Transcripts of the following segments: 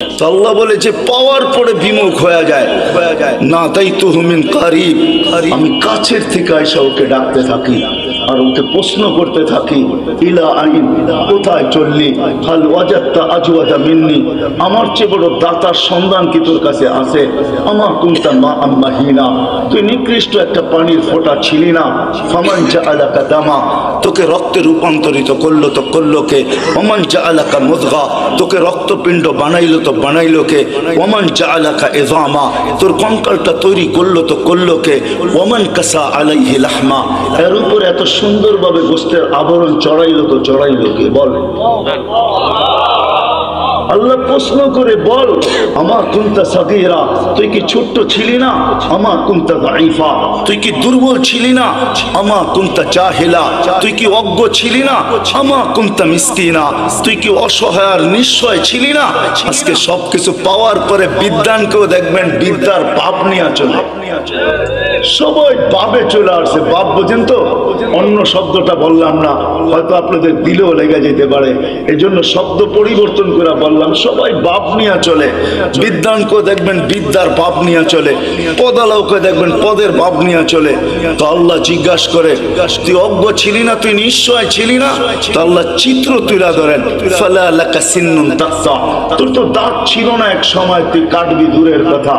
তো আল্লাহ বলে যে পাওয়ার পরে বিমুখ হয়ে যায় না, তাই তো হুমিন কারিব, আমি কাছের থেকে আইসা ওকে ডাকতে থাকি আর ওকে প্রশ্ন করতে থাকি, ইলা আইন, কোথায় চললি, হাল ওয়াজাদতা আজওয়াদা মিন্নি, আমার চেয়ে বড় দাতার সন্ধান কি তোর কাছে আছে, আমার কুনতা মা আম্মাহিনা, তুই নিকৃষ্ট একটা পানির ফোঁটা ছিলি না, ফামান জাআলাকা দামা, তোকে রক্তে রূপান্তরিত করলো তো করলো কে, ওমান জাআলাকা মুদগা, তোকে রক্তপিণ্ড বানাইলো তো বানাইলো কে, ওমান জাআলাকা ইযামা, তোর কঙ্কালটা তৈরি করলো তো করলো কে, ওমান কাসা আলাইহি লাহমা, এর উপর এত সুন্দরভাবে গোস্তের আবরণ চড়াইলো তো চড়াইলো কে, বল। আল্লাহ প্রশ্ন করে বল, আমার কুনতা সাগীরা, তুই কি ছোট্ট ছিলি না, আমার কুনতা দাঈফা, তুই কি দুর্বল ছিলি না, আমার কুনতা জাহিলা, তুই কি অজ্ঞ ছিলি না, আমার কুনতা মিসকিনা, তুই কি অসহায় আর নিঃস্বয় ছিলি না। আজকে সবকিছু পাওয়ার পরে বিদ্যানকেও দেখবেন বিদ্যার পাপ নিয়ে চলে, সবাই পাপে চলে আসছে। পাপ বোঝেন তো, অন্য শব্দটা বললাম না, হয়তো আপনাদের দিলেও লেগে যেতে পারে, এই জন্য শব্দ পরিবর্তন করে বললাম। সবাই বাপ নিয়ে চলে, বিদ্যানকেও দেখবেন বিদ্যার বাপ নিয়ে চলে, পদালাওকে দেখবেন পদের বাপ নিয়ে চলে। তো আল্লাহ জিজ্ঞাসা করে, তুই অজ্ঞ ছিলি না, তুই নিশ্চয় ছিলি না, তো আল্লাহ চিত্র তুলে ধরেন, ফালা লাকা সিন্নুন তাকসা, তোর তো দাঁত ছিল না এক সময়, তুই কাটবি দূরের কথা,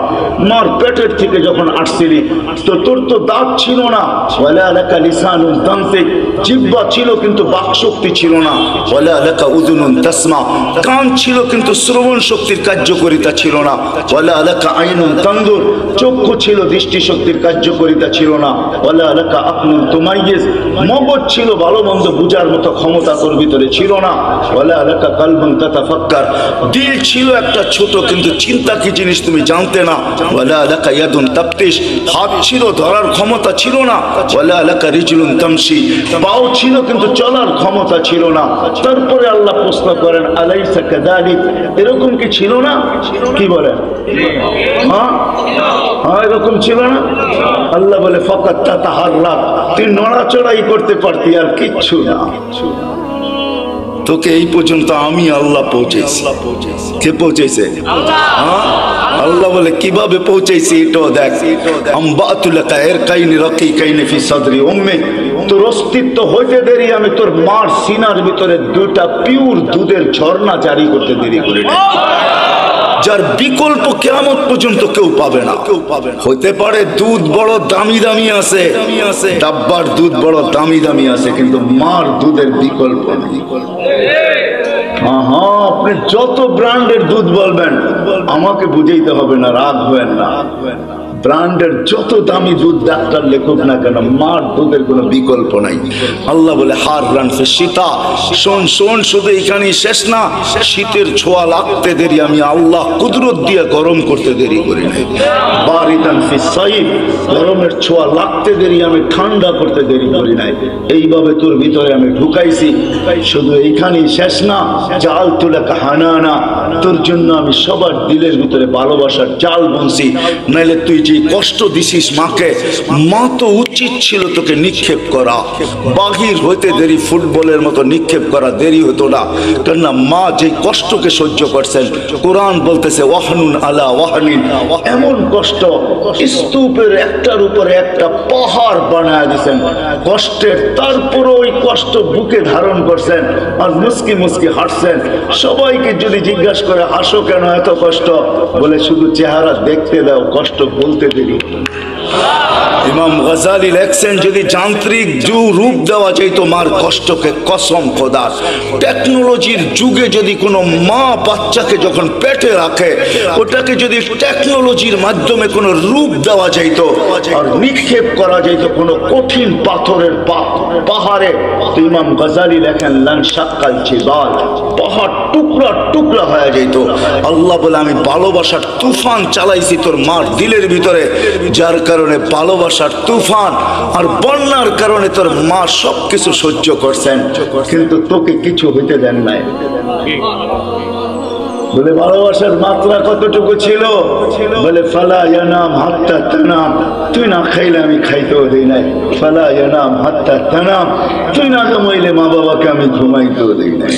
মার পেটের থেকে যখন আসছিলি তো তোর তো দাঁত ছিল না, ওয়ালা লাকা লিসানুন তানতিক, জিহ্বা ছিল কিন্তু বাকশক্তি ছিল না, ওয়ালা লাকা উযুনুন তাসমা, কান ছিল কিন্তু শ্রবণ শক্তির কার্যকারিতা ছিল না, ওয়ালা লাকা আইনুন তানদুর, চক্ষু ছিল দৃষ্টি শক্তির কার্যকারিতা ছিল না, ওয়ালা লাকা আকলুন তুমাইয়িজ, মগজ ছিল ভালো মন্দ বুঝার মতো ক্ষমতা তোর ভিতরে ছিল না, ওয়ালা লাকা কালবুন তাতাফাক্কার, দিল ছিল একটা ছোট কিন্তু চিন্তা কি জিনিস তুমি জানতে না, ওয়ালা লাকা ইয়াদুন তাবতিশ, হাত ছিল ধরার ক্ষমতা ছিল না, ওয়ালা লাকা রিজলুন তামশি, পাও ছিল কিন্তু চলার ক্ষমতা ছিল না। তারপরে আল্লাহ প্রশ্ন করেন, আলাইসা কাযালিক, এরকম কি ছিল না? কি বলেন? হ্যাঁ হ্যাঁ, এরকম ছিল না? আল্লাহ বলে ফাকাত তাতাহাররাক, তুই নড়াচড়াই করতে পারতি আর কিচ্ছু না। তোকে এই পর্যন্ত আমি আল্লাহ পৌঁছেছি। কে পৌঁছেছে? আল্লাহ বলে কিভাবে পৌঁছেছি এটাও দেখ, আম্বাতুলাকা ইরকাইনি রাকিকাইনি ফি সাদরি উম্মি, তোর অস্তিত্ব হইতে দেরি আমি তোর মার সিনার ভিতরে দুইটা পিওর দুধের ঝর্ণা জারি করতে দেরি করি না, যার বিকল্প কিয়ামত পর্যন্ত কেউ পাবে না। হতে পারে দুধ বড় দামি দামি আছে, ডাব্বার দুধ বড় দামি দামি আছে, কিন্তু মার দুধের বিকল্প নেই। আপনি যত ব্র্যান্ডের দুধ বলবেন আমাকে বুঝাইতে হবে না, রাগ হবেন না। ব্র্যান্ডের যত দামি দুধ ডাক্তার লেখক না কেন, মার দুধের কোনো বিকল্প নাই। আল্লাহ বলে হার রান ফি শীতা, শোন শোন, শুধু এখানেই শেষ না, শীতের ছোঁয়া লাগতে দেরি আমি আল্লাহ কুদরত দিয়ে গরম করতে দেরি করি নাই। বারিদান ফি সাইফ, গরমের ছোঁয়া লাগতে দেরি আমি ঠান্ডা করতে দেরি করি নাই। এইভাবে তোর ভিতরে আমি ঢুকাইছি, শুধু এইখানেই শেষ না, জাল তুলাকা হানানা, তোর জন্য আমি সবার দিলের ভিতরে ভালোবাসার জাল বুনছি। নাইলে তুই যে কষ্ট দিছিস মাকে, মা তো উচিত ছিল তোকে নিক্ষেপ করা, বাহির হইতে দেরি ফুটবলের মতো নিক্ষেপ করা দেরি হতো না, কেননা মা যে কষ্টকে সহ্য করছেন, কোরআন বলতেছে ওয়াহনুন আলা ওয়াহনিন, এমন কষ্ট স্তূপের একটার উপরে একটা পাহাড় বানায় দিয়েছেন কষ্টের, তারপরে ওই কষ্ট বুকে ধারণ করছেন আর মুস্কি মুস্কি হাসছেন। সবাইকে যদি জিজ্ঞাসা করে হাসো কেন এত কষ্ট, বলে শুধু চেহারা দেখতে দাও, কষ্ট বলতে দেরি। ইমাম গজালি লেখছেন, যদি যান্ত্রিক রূপ দেওয়া যেত মার কষ্টকে, কসম খোদার, টেকনোলজির যুগে যদি কোনো মা বাচ্চাকে যখন পেটে রাখে, ওটাকে যদি টেকনোলজির মাধ্যমে কোনো রূপ দেওয়া যেত আর নিক্ষেপ করা যেত কোনো কঠিন পাথরের পাহাড়ে, তো ইমাম গজালি লেখেন লান শাক্কাল জিবাল, পাহাড় টুকরা টুকরা হয়ে যেত। আল্লাহ বলে আমি ভালোবাসার তুফান চালাইছি তোর মার দিলের ভিতরে, যার কারণে ভালোবাসার তুফান আর বন্যার কারণে তোর মা সবকিছু সহ্য করছেন, কিন্তু তোকে কিছু হইতে দেন নাই। বলে ভালোবাসার মাত্রা কতটুকু ছিল? বলে ফালা ইয়ানাম হাত্তা তানাম, তুই না খাইলে আমি খাইতেও দেই নাই। ফালা ইয়ানাম হাত্তা তানাম, তুই না ঘুমাইলে মা বাবাকে আমি ঘুমাইতেও দেই নাই।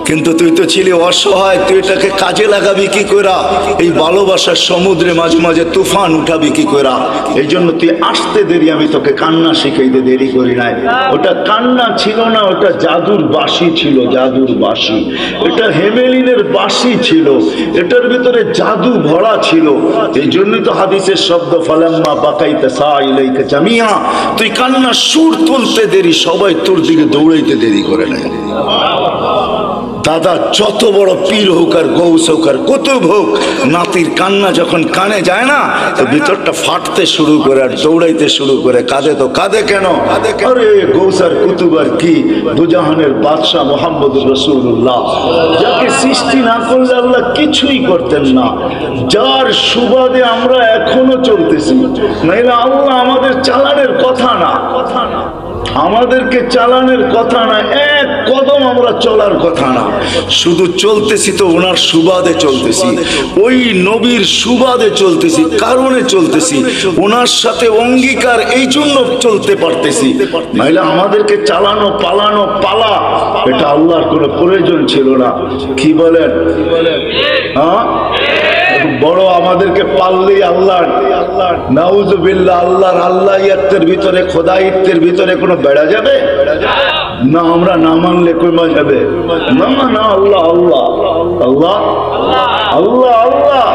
কিন্তু তুই তো ছিলি অসহায়, তুই এটাকে কাজে লাগাবি কি কইরা? এই ভালোবাসার সমুদ্রে মাঝে মাঝে তুফান উঠাবি কি কইরা? এই জন্য তুই আসতে দেরি, আমি তোকে কান্না শিখাইতে দেরি করি নাই। ওটা কান্না ছিল না, ওটা জাদুর বাঁশি ছিল, জাদুর বাঁশি। এটা হেমেলিনের বাঁশি ছিল, এটার ভিতরে জাদু ভরা ছিল। এই জন্যই তো হাদিসের শব্দ ফালাম্মা বাকাইতা সাইলাইকা জামিয়া, তুই কান্নার সুর তুলতে দেরি, সবাই তোর দিকে দৌড়াইতে দেরি করে নাই। দাদা যত বড় পীর হোক আর গৌস হোক আর কুতুব হোক, নাতির কান্না যখন কানে যায় না, তো ভিতরটা ফাটতে শুরু করে আর দৌড়াইতে শুরু করে। কাঁদে তো কাঁদে কেন? আরে গৌস আর কুতুব আর কি, দুজাহানের বাদশাহ মুহাম্মদুর রাসূলুল্লাহ, যাকে সৃষ্টি না করলে আল্লাহ কিছুই করতেন না, যার সুবাদে আমরা এখনো চলতেছি। নাইলে আল্লাহ আমাদের চালানের কথা না, আমাদেরকে চালানের কথা না, এক কদম আমরা চলার কথা না, শুধু চলতেছি তো ওনার সুবাদে চলতেছি, ওই নবীর সুবাদে চলতেছি, কারণে চলতেছি, ওনার সাথে অঙ্গীকার, এই জন্য চলতে পারতেছি। নাইলে আমাদেরকে চালানো পালানো পালা, এটা আল্লাহর কোনো প্রয়োজন ছিল না। কি বলেন? হ্যাঁ, বড় আমাদেরকে পাললেই আল্লাহ, নাউজুবিল্লাহ, আল্লাহর আল্লাহিয়াতের ভিতরে, খোদাইত্বের ভিতরে কোনো বেড়া যাবে না? আমরা না মানলে কমা যাবে না? না, আল্লাহ আল্লাহ আল্লাহ আল্লাহ আল্লাহ,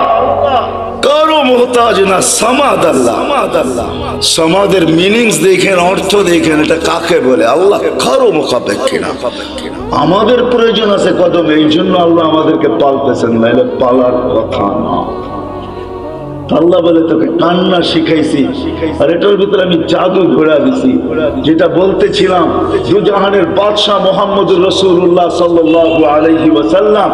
কারো মোহতাজ না, সামাদ আল্লাহ। সমাদের মিনিংস দেখেন, অর্থ দেখেন, এটা কাকে বলে? আল্লাহ কারো মুখাপেক্ষী না। আমাদের প্রয়োজন আছে কদম, এই জন্য আল্লাহ আমাদেরকে পালতেছেন, নাইলে পালার কথা না। আল্লাহ বলে তোকে কান্না শিখাইছি, আর এটার ভিতরে আমি জাদু ঘোরা দিছি। যেটা বলতেছিলাম, দুজাহানের বাদশাহ মুহাম্মদুর রাসূলুল্লাহ সাল্লাল্লাহু আলাইহি ওয়াসাল্লাম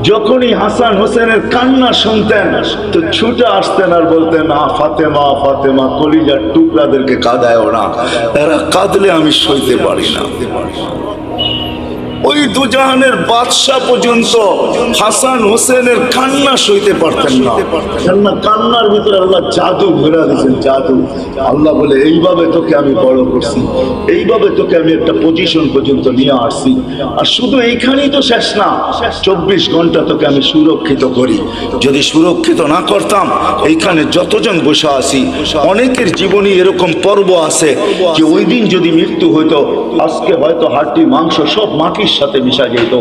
যখনই হাসান হোসেনের কান্না শুনতেন তো ছুটে আসতেন আর বলতেন, ফাতেমা ফাতেমা, কলিজার টুকরাদেরকে কাঁদায় না, এরা কাঁদলে আমি সইতে পারি না। ওই দুজাহানের বাদশাহ পর্যন্ত হাসান হোসেনের কান্না সইতে পারতেন না। কান্নার ভিতরে আল্লাহ জাদু ঘোরা দিয়েছেন, জাদু। আল্লাহ বলে এইভাবে তোকে আমি বড় করছি, এইভাবে তোকে আমি একটা পজিশন পর্যন্ত নিয়ে আসছি। আর শুধু এইখানেই তো শেষ না, 24 ঘন্টা তোকে আমি সুরক্ষিত করি। যদি সুরক্ষিত না করতাম, এইখানে যতজন বসে আছি অনেকের জীবনে এরকম পর্ব আছে যে ওই দিন যদি মৃত্যু হইতো, আজকে হয়তো হাড্ডি মাংস সব মাটির সাথে মিশা যেত।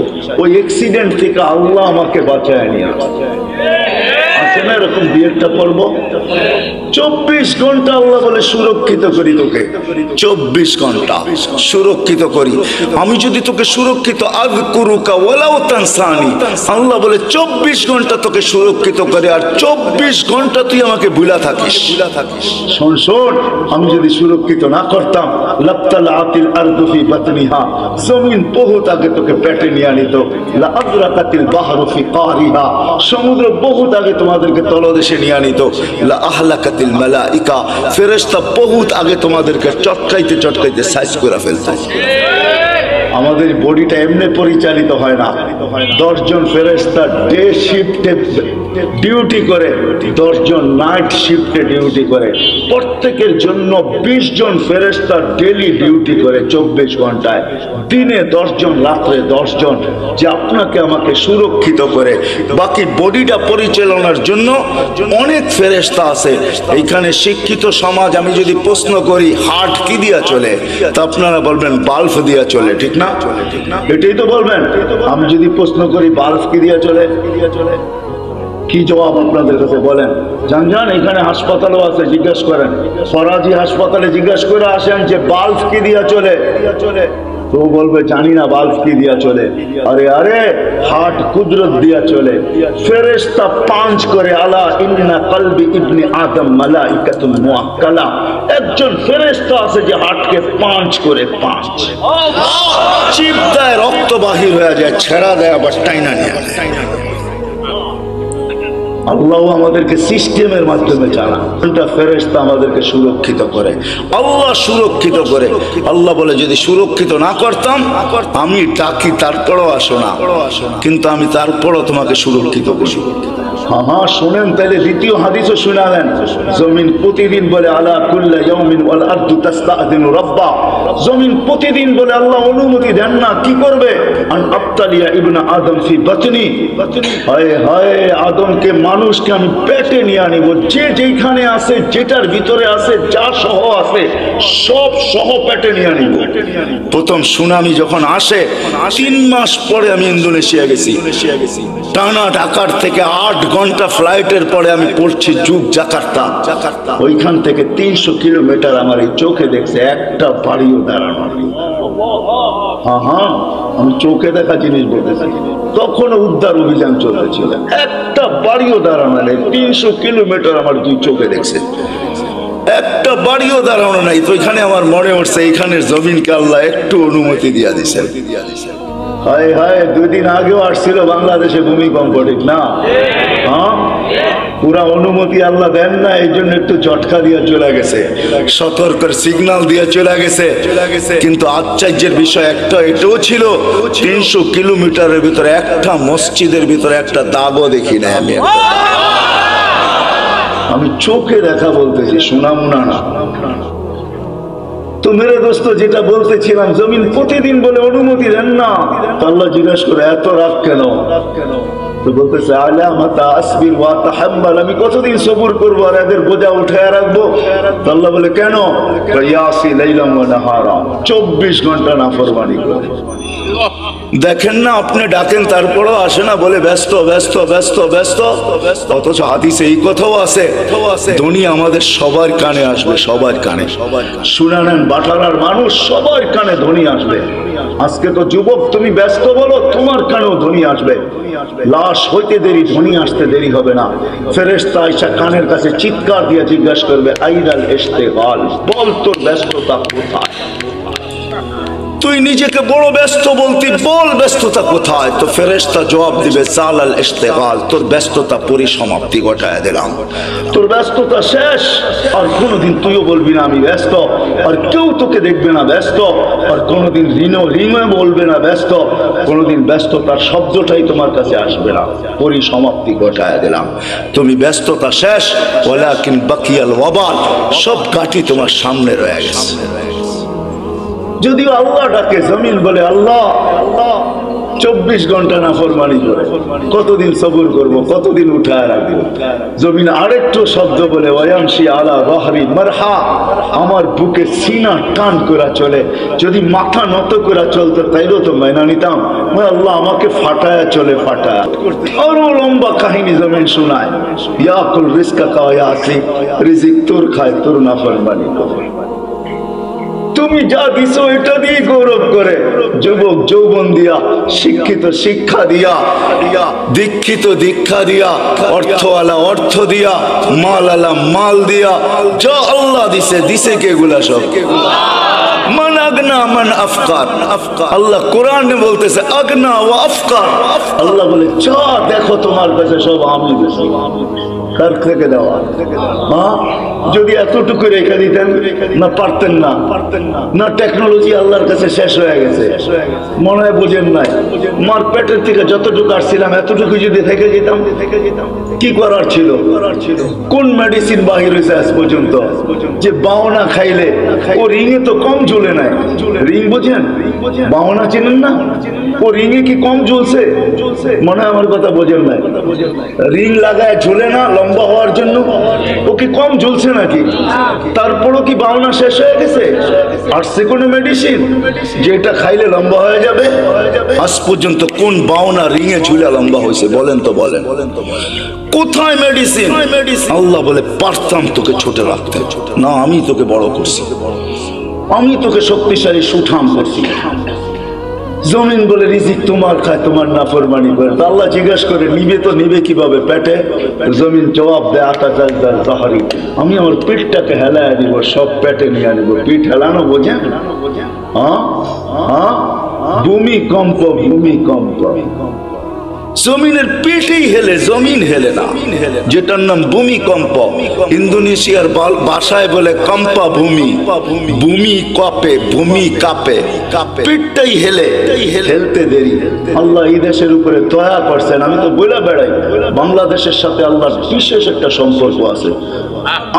ওই অ্যাক্সিডেন্ট থেকে আল্লাহ আমাকে বাঁচায় নিয়ে আছে না, এরকম বিয়েরটা পর্ব। 24 ঘন্টা আল্লাহ বলে সুরক্ষিত করি তোকে, 24 ঘন্টা সুরক্ষিত করি। আমি যদি তোকে সুরক্ষিত আযকুরুকা ওয়ালাউ তানসানি, আল্লাহ বলে 24 ঘন্টা তোকে সুরক্ষিত করে, আর 24 ঘন্টা তুই আমাকে ভুলা থাকিস। শোন শোন, আমি যদি সুরক্ষিত না করতাম, লাবতালাতিল আরদু ফি বাতনিহা, জমিন বহুত আগে তোকে পেটে নিয়ে আনিত। লা আদরাকাতিল বাহরু ফি কারিহা, সমুদ্র বহুত আগে তোমাদেরকে তলদেশে নিয়ে আনিত। লা আহলাকাতিল মালাইকা, ফেরেশতা বহুত আগে তোমাদেরকে চটকাইতে চটকাইতে সাইজ করে ফেলতো। আমাদের বডিটা এমনি পরিচালিত হয় না। 10 জন ফেরেশতা ডে শিফটে ডিউটি করে, 10 জন নাইট শিফটে ডিউটি করে। প্রত্যেকের জন্য 20 জন ফেরেশতা ডেলি ডিউটি করে 24 ঘন্টায়। দিনে 10 জন, রাত্রে 10 জন, যে আপনাকে আমাকে সুরক্ষিত করে। বাকি বডিটা পরিচালনার জন্য অনেক ফেরেশতা আছে। এইখানে শিক্ষিত সমাজ, আমি যদি প্রশ্ন করি হার্ট কি দিয়া চলে, তা আপনারা বলবেন বাল্ব দিয়া চলে, ঠিক না? এটাই তো বলবেন। আমি যদি প্রশ্ন করি বাল্ব কি দিয়া চলে, কি জবাব আপনাদের কাছে বলেন? জান এখানে হাসপাতালও আছে, জিজ্ঞাসা করেন। ফরাজি হাসপাতালে জিজ্ঞাসা করে আসেন যে বাল্ব কি দিয়া চলে, তো বলবে জানি না বাল্ব কি দিয়া চলে। আরে আরে, হার্ট কুদরত দিয়া চলে। ফেরেশতা 5 করে, আলা ইন্না কলবি ইবনি আদম মালাইকাতুন মুআক্কালা। একজন ফেরেশতা আছে যে হার্টকে 5 করে, 5 চিপ দেয়, রক্ত বাহির হয়ে যায়, ছেড়া দেয়, আবার টাইনা নিয়ে। আল্লাহ আমাদেরকে সিস্টেমের মাধ্যমে চালান। ফেরেশতা আমাদেরকে সুরক্ষিত করে, আল্লাহ সুরক্ষিত করে। আল্লাহ বলে যদি সুরক্ষিত না করতাম, আমি ডাকি তারপরও আসো না, কিন্তু আমি তারপরও তোমাকে সুরক্ষিত করি। হ্যাঁ হ্যাঁ শুনেন, তাহলে দ্বিতীয় হাদিসও শোনা দেন। জমিন প্রতিদিন বলে আলা কুল্লা ইয়াউমিন ওয়াল আরদু তাস্তাআযিনু রাব্বা, জমিন প্রতিদিন বলে আল্লাহ অনুমতি দেন না, কি করবে? আন আবতালিয়া ইবনা আদম ফি বাতনি, হায় হায় আদমকে, মানুষকে আমি পেটে নিয়ে আনিব, যে যেখানে আছে, যেটার ভিতরে আছে, যা সহ আছে সব সহ পেটে নিয়ে আনিব। প্রথম সুনামি যখন আসে 3 মাস পরে আমি ইন্দোনেশিয়া গেছি, টানা ঢাকার থেকে 8 ঘন্টা ফ্লাইটের পরে আমি পড়ছি জাকার্তা। ওইখান থেকে 300 কিলোমিটার আমার এই চোখে দেখছে, একটা বাড়িও দাঁড়ানো। হ্যাঁ হ্যাঁ আমি চোখে দেখা জিনিস বলতেছি। তখনও উদ্ধার অভিযান চলতেছিল, একটা বাড়িও দাঁড়ানো নেই। 300 কিলোমিটার আমার 2 চোখে দেখছে, একটা বাড়িও দাঁড়ানো নাই। তো এখানে আমার মনে হচ্ছে এইখানের জমিনকে আল্লাহ একটু অনুমতি দিয়া দিছেন। হায় হায় 2 দিন আগেও আসছিল বাংলাদেশে ভূমিকম্প, ঠিক না? হ্যাঁ পুরা অনুমতি আল্লাহ দেন না, এই জন্য একটু ঝটকা দিয়ে চলে গেছে, সতর্কের সিগন্যাল দিয়ে চলে গেছে। কিন্তু আশ্চর্যের বিষয় একটা এটাও ছিল, 300 কিলোমিটারের ভিতরে একটা মসজিদের ভিতরে একটা দাগও দেখি না আমি। আমি চোখে দেখা বলতেছি, শোনামুনা না। তো মেরে দোস্ত, যেটা বলতেছিলাম, জমিন প্রতিদিন বলে অনুমতি দেন না। আল্লাহ জিজ্ঞাসা করে এত রাগ কেন? তো বলতেছে আলা মাতা আসবির ওয়া তাহাম্মাল, আমি কতদিন সবুর করবো আর এদের বোঝা উঠায় রাখবো? আল্লাহ বলে কেন? ইয়াসি লাইলাম ওয়া নাহারা, 24 ঘন্টা নাফরমানি করে। দেখেন না, আপনি ডাকেন তারপরও আসে না, বলে ব্যস্ত ব্যস্ত ব্যস্ত ব্যস্ত। অথচ হাদিসে এই কথাও আছে, দুনিয়া আমাদের সবার কানে আসবে, সবার কানে। শুনে নেন বাটারার মানুষ, সবার কানে ধ্বনি আসবে। আজকে তো যুবক তুমি ব্যস্ত বলো, তোমার কানেও ধ্বনি আসবে। লাশ হইতে দেরি, ধ্বনি আসতে দেরি হবে না। ফেরেশতা আয়েশা কানের কাছে চিৎকার দিয়ে জিজ্ঞাসা করবে আইনাল ইশতিগাল, বল তোর ব্যস্ততা কোথায়? তুই নিজেকে বড় ব্যস্ত বলতি, বল ব্যস্ততা কোথায়? তো ফেরেশতা জবাব দিবে সালাল ইশতিগাল, তোর ব্যস্ততা পরিসমাপ্তি ঘটায় দিলাম, তোর ব্যস্ততা শেষ। আর কোনোদিন তুইও বলবি না আমি ব্যস্ত, আর কেউ তোকে দেখবে না ব্যস্ত, আর কোনোদিন রিংও বলবে না ব্যস্ত, কোনোদিন ব্যস্ততার শব্দটাই তোমার কাছে আসবে না, পরিসমাপ্তি ঘটায় দিলাম। তুমি ব্যস্ততা শেষ, ওয়ালাকিন বাকিয়াল ওয়াবাল, সব কাটি তোমার সামনে রয়ে গেছে। যদিও আল্লাহ ডাকে, জমিন বলে আল্লাহ 24 ঘন্টা নাফরমানি করে, কতদিন সবুর করব, কতদিন উঠায় রাখবো? জমিন আরেকটু শব্দ বলে ওয়ায়ামশি আলা যাহরি মারহা, আমার বুকে সিনা টান করে চলে। যদি মাথা নত করে চলতো তাইলেও তো মাইনা নিতাম। আল্লাহ আমাকে ফাটায়া চলে, ফাটায়া। আরো লম্বা কাহিনী জমিন শোনায়, ইয়াকুল রিজকাকা ওয়া ইয়াসি, রিজিক তোর খায়, তোর নাফরমানি করে। তুমি যা দিছো এটা দিয়ে গৌরব করে, যুবক যৌবন দিয়া, শিক্ষিত শিক্ষা দিয়া, দীক্ষিত দীক্ষা দিয়া, অর্থওয়ালা অর্থ দিয়া, মালওয়ালা মাল দিয়া, যা আল্লাহ দিছে, দিছে কেগুলা সব মান আগনা মান আফকার। আল্লাহ কোরআনে বলতেছে আগনা ওয়া আফকার। আল্লাহ বলে যা দেখো তোমার কাছে সব আমি দিছি, কার থেকে দেওয়া? হ্যাঁ, যদি এতটুকু রেখে দিতেন না, পারতেন না, না টেকনোলজি আল্লাহর কাছে শেষ হয়ে গেছে, মনে হয় বোঝেন নাই। মার পেটের থেকে যতটুকু আসছিলাম এতটুকু যদি থেকে যেতাম, কি করার ছিল? কোন মেডিসিন বাহির হয়েছে আজ পর্যন্ত যে বাওনা খাইলে ও রিঙে তো কম ঝুলে নাই? রিং বোঝেন? বাওনা চেনেন না? ও রিঙে কি কম ঝুলছে? মনে হয় আমার কথা বোঝেন নাই। রিং লাগায় ঝুলে না লম্বা হওয়ার জন্য, ও কি কম ঝুলছে নাকি? তারপরও কি বাওনা শেষ হয়ে গেছে? আসছে কোনো মেডিসিন যেটা খাইলে লম্বা হয়ে যাবে? আজ পর্যন্ত কোন বাওনা রিঙে ঝুলে লম্বা হয়েছে বলেন তো, বলেন কোথায় মেডিসিন? আল্লাহ বলে পারতাম তোকে ছোট রাখতে, না আমি তোকে বড় করছি, আমি তোকে শক্তিশালী সুঠাম করছি। জমিন বলে রিজিক তোমার খায়, তোমার নাফরমানি করে। তো আল্লাহ জিজ্ঞাসা করে নিবে তো নিবে কিভাবে পেটে? জমিন জবাব দেয় আটা জালদার জাহারি, আমি আমার পিঠটাকে হেলায় দিব, সব পেটে নিয়ে আনিব। পিঠ হেলানো বোঝেন? হ্যাঁ হ্যাঁ, ভূমিকম্প, ভূমিকম্প। জমিনের পেটেই হেলে, জমিন হেলে না, যেটার নাম ভূমিকম্প। ইন্দোনেশিয়ার ভাষায় বলে কম্পা ভূমি, ভূমি কপে, ভূমি কাঁপে, পেটটাই হেলে, হেলতে দেরি। আল্লাহ এই দেশের উপরে দয়া করছেন। আমি তো বলে বেড়াই বাংলাদেশের সাথে আল্লাহর বিশেষ একটা সম্পর্ক আছে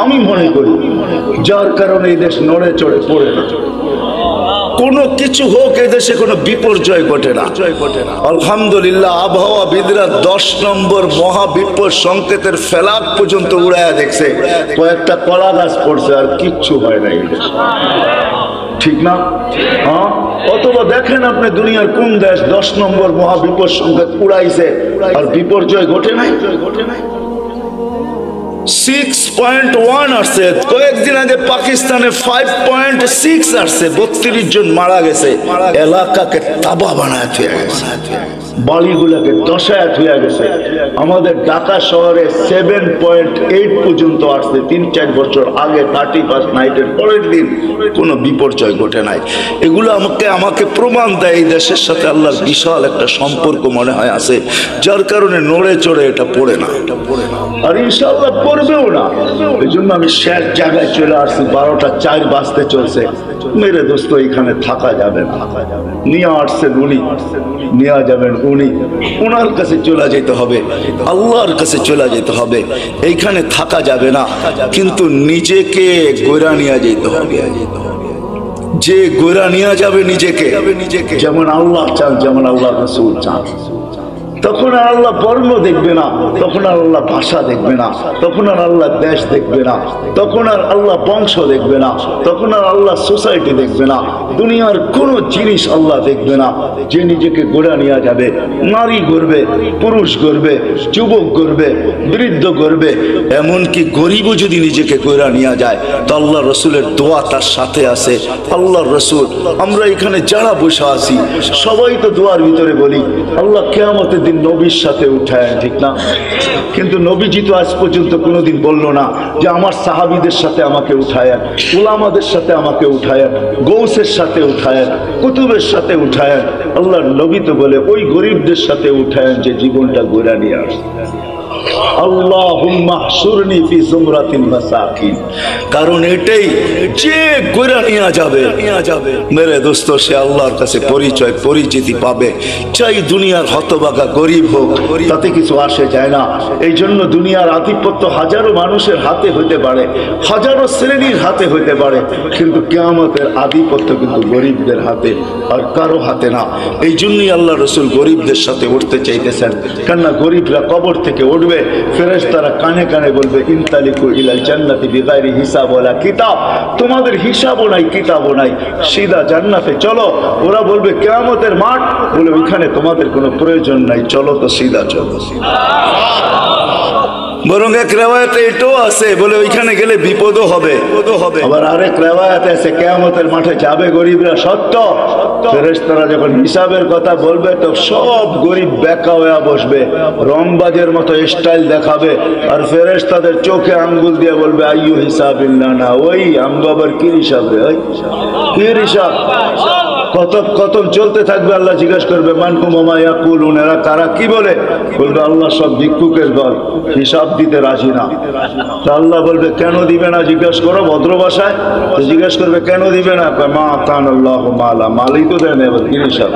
আমি মনে করি, যার কারণে এই দেশ নড়ে চড়ে পড়ে না। কোনো কিছু হোক এদেশে কোনো বিপর্যয় ঘটে না। আলহামদুলিল্লাহ আবহাওয়াবিদরা 10 নম্বর মহাবিপদ সংকেতের ফেলাক পর্যন্ত উড়াইয়া দেখছে, কয়েকটা কলা গাছ পড়ছে আর কিচ্ছু হয় না এই দেশে, ঠিক না? হ্যাঁ, অথবা দেখেন আপনি দুনিয়ার কোন দেশ 10 নম্বর মহাবিপদ সংকেত উড়াইছে আর বিপর্যয় ঘটে নাই? 6.1 আসছে, কয়েকদিন আগে পাকিস্তানে 5.6 আসছে, 32 জন মারা গেছে। এলাকাকে তাবা বানায় থুয়ে গেছে, বাড়িগুলোকে দশায় থুয়ে গেছে। আমাদের ঢাকা শহরে 7.8 পর্যন্ত আসছে 3-4 বছর আগে। 31 নাইটের পরের দিন কোনো বিপর্যয় ঘটে নাই। এগুলো আমাকে প্রমাণ দেয় এই দেশের সাথে আল্লাহর বিশাল একটা সম্পর্ক মনে হয় আছে, যার কারণে নড়ে চড়ে এটা পড়ে না, আর ইনশাআল্লাহ পড়বেও না। এই জন্য আমি শেষ জায়গায় চলে আসছি, 12টা 4 বাজতে চলছে। মেরে দোস্ত এখানে থাকা যাবে না, নিয়ে আসছেন উনি, নিয়ে যাবেন উনি, ওনার কাছে চলে যেতে হবে, আল্লাহর কাছে চলে যেতে হবে। এইখানে থাকা যাবে না, কিন্তু নিজেকে গোরা নিয়ে যেতে হবে। যে গোরা নিয়ে যাবে নিজেকে, যেমন আল্লাহ চান, যেমন আল্লাহ রাসূল চান, তখন আর আল্লাহ বর্ণ দেখবে না, তখন আর আল্লাহ ভাষা দেখবে না, তখন আর আল্লাহ দেশ দেখবে না, তখন আর আল্লাহ বংশ দেখবে না, তখন আর আল্লাহ সোসাইটি দেখবে না, দুনিয়ার কোনো জিনিস আল্লাহ দেখবে না। যে নিজেকে গোড়া নিয়ে যাবে, নারী গড়বে, পুরুষ গড়বে, যুবক গড়বে, বৃদ্ধ গড়বে, এমনকি গরিবও যদি নিজেকে গোড়া নিয়ে যায় তো আল্লাহ রসুলের দোয়া তার সাথে আছে। আল্লাহ রসুল, আমরা এখানে যারা বসে আছি সবাই তো দোয়ার ভিতরে বলি আল্লাহ কিয়ামতের দিন নবীর সাথে উঠায়, ঠিক না? কিন্তু নবীজি তো আজ পর্যন্ত কোনোদিন বললো না যে আমার সাহাবীদের সাথে আমাকে উঠায়, উলামাদের সাথে আমাকে উঠায়, গৌসের সাথে উঠায়, কুতুবের সাথে উঠায়। আল্লাহর নবী তো বলে ওই গরিবদের সাথে উঠায় যে জীবনটা গোরা নিয়ে আসছে। আল্লাহুম্মা হশুরনি ফি যুমরাতিল মাসাকিন, কারণ এটাই যে গোরা নিয়ে যাবে মেরে দোস্ত, সে আল্লাহর কাছে পরিচয় পরিচিতি পাবে। চাই দুনিয়ার হতভাগা গরিব হোক, তাতে কিছু আসে যায় না। এই জন্য দুনিয়ার আধিপত্য হাজারো মানুষের হাতে হতে পারে, হাজারো শ্রেণীর হাতে হতে পারে, কিন্তু কিয়ামতের আধিপত্য কিন্তু গরিবদের হাতে, আর কারো হাতে না। এই জন্যই আল্লাহ রসুল গরিবদের সাথে উঠতে চাইতেছেন, কেননা গরিবরা কবর থেকে উঠবে, ফেরেশতারা কানে কানে বলবে ইনতালিকু ইলাল জান্নাতি বিগাইরি হিসাব ওয়ালা কিতাব, তোমাদের হিসাবও নাই কিতাবও নাই, সিধা জান্নাতে চলো। ওরা বলবে কিয়ামতের মাঠ, বলে ওইখানে তোমাদের কোনো প্রয়োজন নাই, চলো তো সিধা চলো। বরং এক রিওয়ায়াতে এটাও আছে, বলে ওইখানে গেলে বিপদও হবে। আবার আরেক রিওয়ায়াতে আছে কিয়ামতের মাঠে যাবে গরিবরা, সত্য। ফেরেশতারা যখন হিসাবের কথা বলবে তো সব গরিব বেকা হয়ে বসবে, রংবাজের মতো স্টাইল দেখাবে, আর ফেরেশতাদের চোখে আঙ্গুল দিয়ে বলবে আইয়ু হিসাবিল্লাহ না, ওই আমগো আবার কি হিসাব রে, ওই কি হিসাব? কতক্ষণ চলতে থাকবে। আল্লাহ জিজ্ঞাসা করবে মানকুম ওমা ইয়াকুলুন, এরা কারা, কি বলে? বলবে আল্লাহ সব ভিক্ষুকের দল, হিসাব দিতে রাজি না। তা আল্লাহ বলবে কেন দিবে না? জিজ্ঞাসা করো ভদ্র ভাষায়। জিজ্ঞাসা করবে কেন দিবে না? মা কান আল্লাহ মালা, মালই তো দেয় না, এবার কি হিসাব?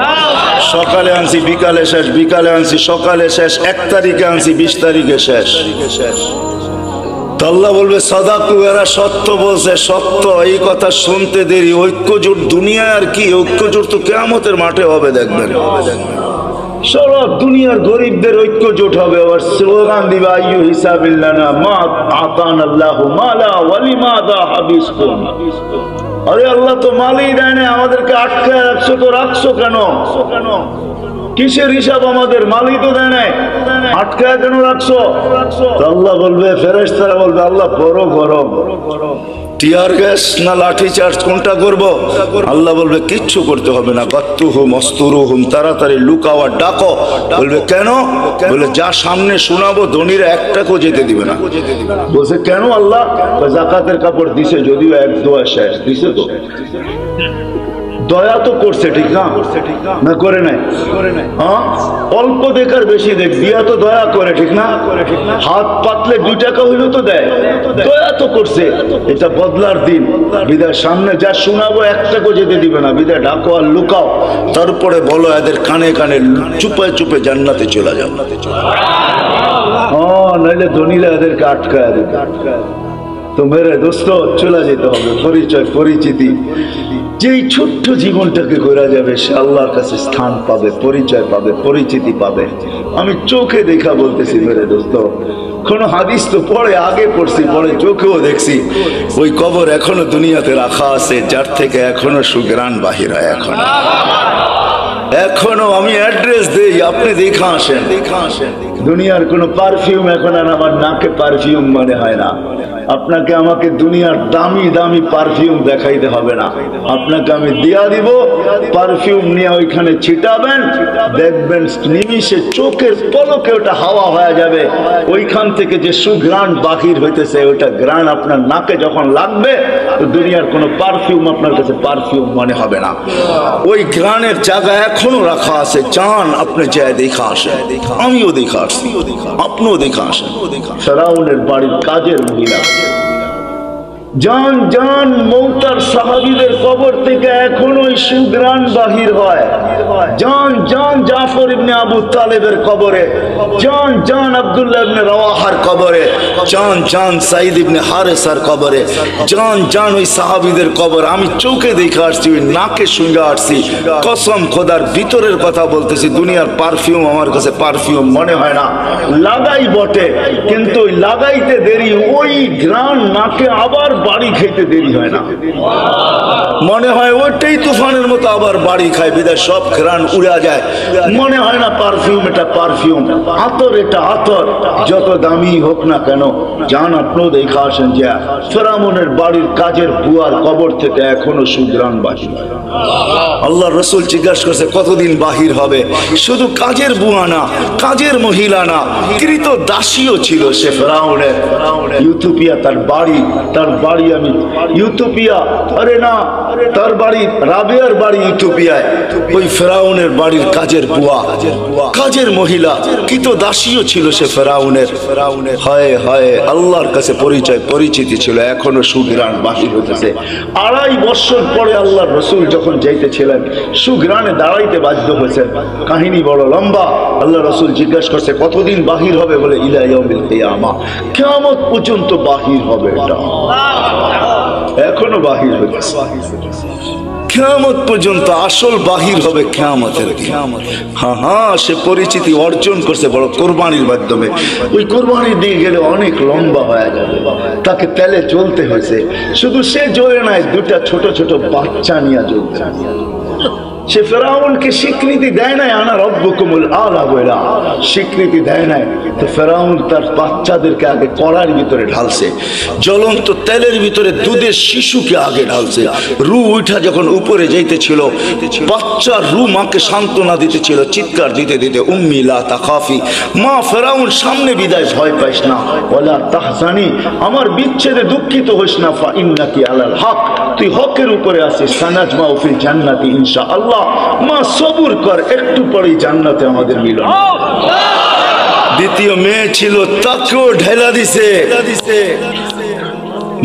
সকালে আনছি বিকালে শেষ, বিকালে আনছি সকালে শেষ, 1 তারিখে আনছি 20 তারিখে শেষ। আল্লাহ বলবে সাদাকু, এরা সত্য বলছে, সত্য। এই কথা শুনতে দেরি। ঐক্যজোট দুনিয়ায় আর কি, ঐক্যজোট তো কিয়ামতের মাঠে হবে, দেখবেন। সারা দুনিয়ার গরিবদের ঐক্যজোট হবে, আবার স্লোগান দিবে আইয়ু হিসাবিল্লানা মা আতানাল্লাহু মালা ওয়ালিমাদা হাবিসতুম। আরে আল্লাহ তো মালই দেয় না, আমাদেরকে আটকায় রাখছো, তো রাখছো কেন? কিসের হিসাব আমাদের? মালই তো দেয় নাই, আটকায় কেন রাখছো? আল্লাহ বলবে, ফেরেশতারা বলবে আল্লাহ বড় গরম, টিয়ার গ্যাস না লাঠি চার্জ কোনটা করব? আল্লাহ বলবে কিচ্ছু করতে হবে না, গাত্তুহুম অস্তুরুহুম, তাড়াতাড়ি লুকাও আর ডাকো। বলবে কেন? বলে যা সামনে শোনাবো ধনীরা একটাকেও যেতে দিবে না। বলছে কেন আল্লাহ? জাকাতের কাপড় দিছে, যদিও 1 দোয়া শেষ দিছে, তো দয়া তো করছে, ঠিক না? না করে নাই? হ্যাঁ, অল্প দেখার বেশি দেখ, দিয়া তো দয়া করে, ঠিক না? হাত পাতলে 2 টাকা হইলেও তো দেয়, দয়া তো করছে। এটা বদলার দিন, বিদায় সামনে যা শোনাবো 1 টাকা যেতে দিবে না, বিদায় ডাকো আর লুকাও, তারপরে বলো এদের কানে কানে চুপে চুপে জান্নাতে চলে যাও। নাইলে ধনীরা এদেরকে আটকায় দেবে। তো মেরে দোস্ত, চলে যেতে হবে, পরিচয় পরিচিতি। যেই ছোট্ট জীবনটাকে করা যাবে সে আল্লাহর কাছে স্থান পাবে, পরিচয় পাবে, পরিচিতি পাবে। আমি চোখে দেখা বলতেছি মেরে দোস্ত, কোন হাদিস তো পরে আগে পড়ছি, পরে চোখেও দেখছি, ওই কবর এখনো দুনিয়াতে রাখা আছে, যার থেকে এখনো সুগ্রাণ বাহির হয়। এখনো আমি অ্যাড্রেস দেই, আপনি দেখা আসেন। দুনিয়ার কোন পারফিউম এখন আর আমার নাকে পারফিউম মনে হয় না। আপনাকে আমাকে দুনিয়ার দামি দামি পারফিউম দেখাইতে হবে না, আপনাকে আমি দিয়া দিব, পারফিউম নিয়ে ওইখানে ছিটাবেন, দেখবেন নিমিষে চোখের পলকে ওটা হাওয়া হয়ে যাবে। ওইখান থেকে যে সুঘ্রাণ বাহির হইতেছে, ওটা ঘ্রাণ আপনার নাকে যখন লাগবে, তো দুনিয়ার কোনো পারফিউম আপনার কাছে পারফিউম মনে হবে না। ওই ঘ্রাণের জায়গা এখনো রাখা আছে, চান আপনি যায় দেখা আসেন, আমিও দেখা আসছি, আপনিও দেখা আসেন। ফেরাউনের বাড়ির কাজের মহিলা, জান জান মৌতার সাহাবীদের কবর থেকে এখনো সুঘ্রাণ বাহির হয়। জান জান জাফর ইবনে আবু তালেবের কবরে, জান জান আব্দুল্লাহ ইবনে রাওয়াহার কবরে, জান জান সাইদ ইবনে হারেসার কবরে, জান জান ওই সাহাবীদের কবর আমি চোখে দেখে আসছি, ওই নাকে শুনে আসছি। কসম খোদার, ভিতরের কথা বলতেছি, দুনিয়ার পারফিউম আমার কাছে পারফিউম মনে হয় না। লাগাই বটে, কিন্তু ওই লাগাইতে দেরি, ওই ঘ্রাণ নাকে আবার বাড়ি খাইতে দেরি হয় না। মনে হয় ওইটাই তুফানের মতো আবার বাড়ি খায়, বিদায় সব ঘ্রাণ উড়া যায়। মনে হয় না পারফিউম এটা পারফিউম, আতর এটা আতর। যত দামি হোক না কেন, জান আপনিও দেখা আসেন যে ফেরাউনের বাড়ির কাজের বুয়ার কবর থেকে এখনো সুঘ্রাণ বাহির। আল্লাহ রসুল জিজ্ঞাসা করছে কতদিন বাহির হবে? শুধু কাজের বুয়া না, কাজের মহিলা না, কৃত দাসীও ছিল সে ফেরাউনের। ইউথিওপিয়া তার বাড়ি, তার বাড়ি আমি ইউথিওপিয়া, আরে না, তার বাড়ি রাবেয়ার বাড়ি ইউথিওপিয়ায়। ওই ফেরাউনের বাড়ির কাজের বুয়া, কাজের মহিলা, কৃত দাসীও ছিল সে ফেরাউনের। হায় হায়, আল্লাহর কাছে পরিচয় পরিচিতি ছিল, এখনো সুঘ্রাণ বাহির হতেছে। 2.5 বছর পরে আল্লাহর রসুল যখন যাইতেছিলেন, সুঘ্রাণে দাঁড়াইতে বাধ্য হয়েছেন। কাহিনী বড় লম্বা। আল্লাহ রসুল জিজ্ঞাসা করছে কতদিন বাহির হবে? বলে ইলা ইয়াউমিল কিয়ামা, কিয়ামত পর্যন্ত বাহির হবে। এটা এখনো বাহির হচ্ছে, কিয়ামত পর্যন্ত আসল বাহির হবে কিয়ামতের দিন। হ্যাঁ হ্যাঁ, সে পরিচিতি অর্জন করছে বড় কোরবানির মাধ্যমে। ওই কোরবানির দিয়ে গেলে অনেক লম্বা হয়ে যাবে, তাকে তেলে জ্বলতে হয়েছে। শুধু সে জ্বলে নাই, 2টা ছোট ছোট বাচ্চা নিয়ে জ্বলতে। সে ফেরাউনকে স্বীকৃতি দেয় নাই, আনা রব্বুকুমুল আলা বইলা স্বীকৃতি দেয় নাই। তো ফেরাউন তার বাচ্চাদেরকে আগে কড়ার ভিতরে ঢালছে, জ্বলন্ত তেলের ভিতরে দুধের শিশুকে আগে ঢালছে। রু উঠা যখন উপরে যাইতেছিল, বাচ্চার রু মাকে সান্ত্বনা দিতেছিল, চিৎকার দিতে দিতে, উম্মি লা তাখাফি, মা ফেরাউন সামনে বিদায়, ভয় পাইস না, ওয়ালা তাহজানি, আমার বিচ্ছেদে দুঃখিত হইস না, ফা ইন্নাকি আলাল হক, তুই হকের উপরে আছিস, সানাজমাউ ফিল জান্নাতি ইনশাআল্লাহ, মা সবুর কর, একটু পরেই জান্নাতে আমাদের মিলন। দ্বিতীয় মেয়ে ছিল, তাকেও ঢেলা দিছে।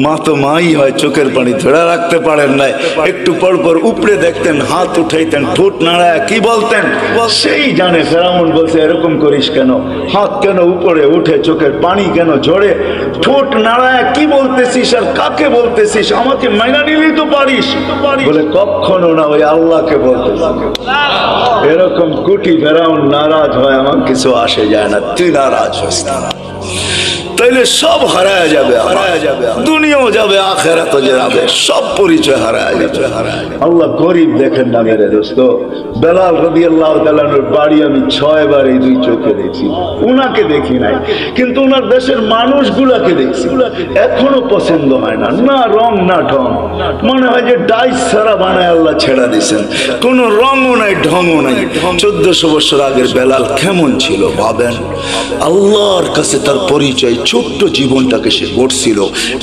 মা তো মাই হয়, চোখের পানি ধরে রাখতে পারেন নাই, একটু পর পর উপরে দেখতেন, হাত উঠাইতেন, ঠোঁট নাড়ায় কি বলতেন সেই জানে। ফেরাউন বলছে এরকম করিস কেন, হাত কেন উপরে উঠে, চোখের পানি কেন ঝরে, ঠোঁট নাড়ায় কি বলতেছিস আর কাকে বলতেছিস, আমাকে মাইনা নিলেই তো পারিস। বলে কখনো না, ওই আল্লাহকে বলতেছিস। এরকম কুটি ফেরাউন নারাজ হয়, আমার কিছু আসে যায় না, তুই নারাজ হস না, তাইলে সব হারায় যাবে, দুনিয়াও যাবে, আখিরাতও যাবে, সব পরিচয় হারায় যাবে। আল্লাহ গরিব দেখেন না মেরে দোস্ত। বেলাল রাদিয়াল্লাহু তাআলার বাড়ি আমি 6 বার এই 2 চোখে দেখছি, উনাকে দেখি নাই, কিন্তু উনার দেশের মানুষগুলাকে দেখছি। এখনো পছন্দ হয় না, না রং না ঢং, মনে হয় যে ডাইস ছাড়া বানায় আল্লাহ ছেড়া দিয়েছেন, কোনো রঙও নাই, ঢংও নাই। 1400 বছর আগের বেলাল কেমন ছিল ভাবেন। আল্লাহর কাছে তার পরিচয় ছোট্ট জীবনটাকে সে গড়ছিল।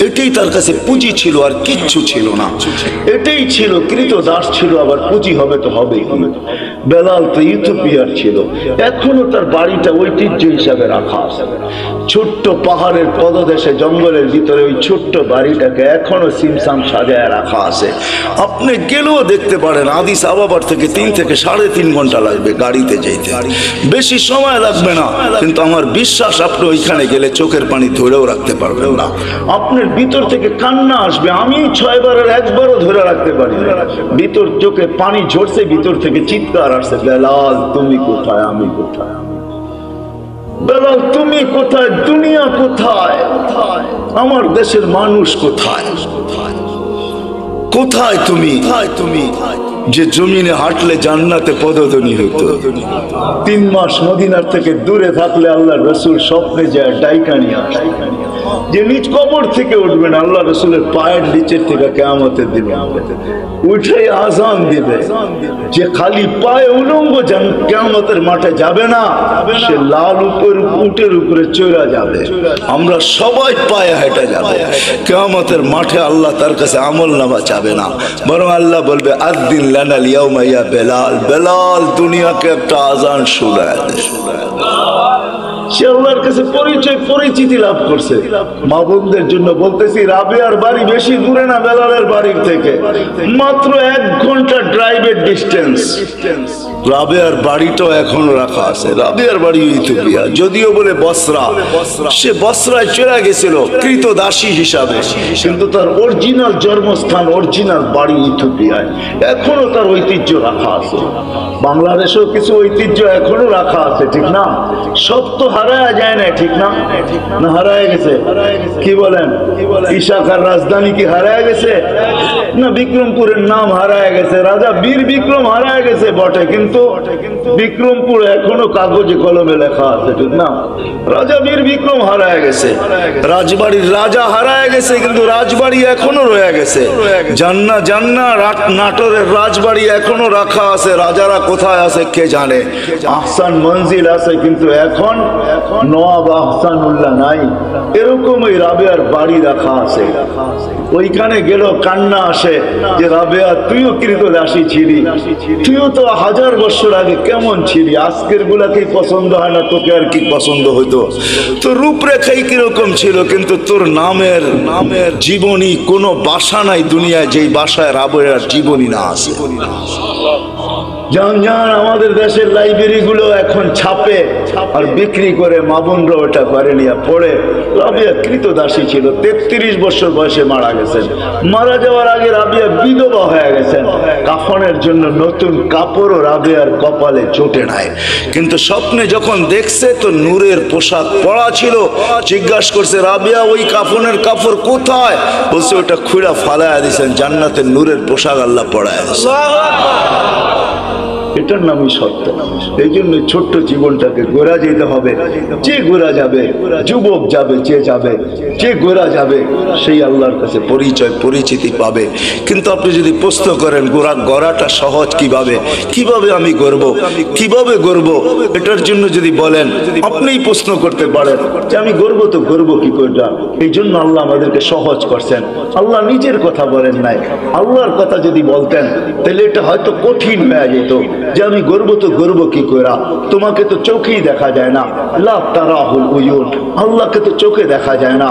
এটাই তার কাছে পুঁজি ছিল, আর কিচ্ছু ছিল না। এটাই ছিল কৃতদাস ছিল, আবার পুঁজি হবে তো হবেই। বেলাল তো ইথিওপিয়ার ছিল, এখনো তার বাড়িটা ঐতিহ্য হিসাবে রাখা আছে। ছোট্ট পাহাড়ের পদদেশে জঙ্গলের ভিতরে ওই ছোট্ট বাড়িটাকে এখনো সিমসাম সাজায় রাখা আছে। আপনি গেলেও দেখতে পারেন আদিস আবাবার থেকে 3 থেকে 3.5 ঘন্টা লাগবে গাড়িতে যেতে, বেশি সময় লাগবে না। কিন্তু আমার বিশ্বাস আপনি ওইখানে গেলে চোখের পানি ধরেও রাখতে পারবেন না। আপনার ভিতর থেকে কান্না আসবে। আমি 6 বারের 1 বারও ধরে রাখতে পারি না। ভিতর চোখে পানি ঝরছে, ভিতর থেকে চিৎকার আসছে, বেলাল তুমি কোথায়, আমি কোথায়, বেলাল তুমি কোথায়, দুনিয়া কোথায়, আমার দেশের মানুষ কোথায়, কোথায় তুমি, যে জমিনে হাঁটলে জান্নাতে পদধ্বনি হতো। 3 মাস মদিনার থেকে দূরে থাকলে আল্লাহ রসুল স্বপ্নে যায় ডাইকানি আসে, যে নিজ কবর থেকে উঠবেন আল্লাহ রসুলের পায়ের নিচের থেকে কিয়ামতের দিন উঠে আজান দিবে, যে খালি পায়ে উলঙ্গ কিয়ামতের মাঠে যাবে না, সে লাল উটের উপরে চড়া যাবে। আমরা সবাই পায়ে হেঁটে যাবে কিয়ামতের মাঠে। আল্লাহ তার কাছে আমল নামা চাবে না, বরং আল্লাহ বলবে আদ্দিন লানাল ইয়াউমা ইয়া বেলাল, বেলাল দুনিয়াকে একটা আজান শোনায় দে। সে আল্লাহর কাছে পরিচিতি লাভ করছে। মা বোনদের জন্য বলতেছি, রাবেয়ার বাড়ি বেশি দূরে না বেলালের বাড়ির থেকে, মাত্র 1 ঘন্টা ড্রাইভের ডিস্টেন্স। রাবেয়ার বাড়িটাও এখনো রাখা আছে। রাবেয়ার বাড়ি ইথিওপিয়া, যদিও বলে বসরা, সে বসরায় চলে গেছিল কৃতদাসী হিসাবে, কিন্তু তার অরিজিনাল জন্মস্থান, অরিজিনাল বাড়ি ইথিওপিয়ায়। এখনো তার ঐতিহ্য রাখা আছে। বাংলাদেশেও কিছু ঐতিহ্য এখনো রাখা আছে, ঠিক না? সব তো হারায় যায় না, ঠিক না? না হারায় গেছে? কি বলেন? ইশাখার রাজধানী কি হারায় গেছে? না বিক্রমপুরের নাম হারায় গেছে। রাজা বীর বিক্রম হারায় গেছে বটে, কিন্তু বিক্রমপুর এখনো কাগজে কলমে লেখা আছে, ঠিক না? রাজা বীর বিক্রম হারায় গেছে, রাজবাড়ির রাজা হারায় গেছে, কিন্তু রাজবাড়ি এখনো রয়ে গেছে। জান্না নাটোরের রাজবাড়ি এখনো রাখা আছে, রাজারা কোথায় আছে কে জানে। আহসান মঞ্জিল আছে, কিন্তু এখন নওয়াব আহসানুল্লাহ নাই। এরকম ওই রাবেয়ার বাড়ি রাখা আছে। ওইখানে গেল কান্না আসে যে রাবেয়া তুইও কৃতদাসী ছিলি, তুইও তো 1000 বছর আগে কেমন ছিলি, আজকের গুলাকে পছন্দ হয় না, তোকে আর কি পছন্দ হইতো? তোর রূপরেখাই কিরকম ছিল, কিন্তু তোর নামের জীবনী কোনো বাসা নাই দুনিয়ায় যেই বাসায় রাবেয়ার জীবনী না আছে। জান আমাদের দেশের লাইব্রেরি গুলো এখন ছাপে আর বিক্রি করে, মা বোনরা ওটা করে নিয়ে পড়ে। রাবেয়া কৃতদাসী ছিল, 33 বছর বয়সে মারা গেছেন। মারা যাওয়ার আগে রাবেয়া বিধবা হয়ে গেছেন। কাফনের জন্য নতুন কাপড়ও রাবেয়ার কপালে জোটে নাই, কিন্তু স্বপ্নে যখন দেখছে তো নূরের পোশাক পরা ছিল। জিজ্ঞাসা করছে রাবেয়া ওই কাফনের কাপড় কোথায়? বলছে ওটা খুঁড়া ফালায়া দিয়েছেন, জান্নাতের নূরের পোশাক আল্লাহ পরায় দিয়েছে। এটার নামই সত্য। এই জন্য ছোট্ট জীবনটাকে গোড়া যেতে হবে। যে গোড়া যাবে, যুবক যাবে, যে গোড়া যাবে সেই আল্লাহর কাছে পরিচিতি পাবে। কিন্তু আপনি যদি প্রশ্ন করেন গড়াটা সহজ কিভাবে আমি কিভাবে গড়ব, এটার জন্য যদি বলেন, আপনিই প্রশ্ন করতে পারেন যে আমি গড়ব তো গড়ব কি করে। এই জন্য আল্লাহ আমাদেরকে সহজ করছেন। আল্লাহ নিজের কথা বলেন নাই। আল্লাহর কথা যদি বলতেন তাহলে এটা হয়তো কঠিন হয়ে যেত, যে আমি গর্ব তো গর্ব কি করা, তোমাকে তো চোখেই দেখা যায় না। লা তারাহুল উয়ুন, আল্লাহকে তো চোখে দেখা যায় না।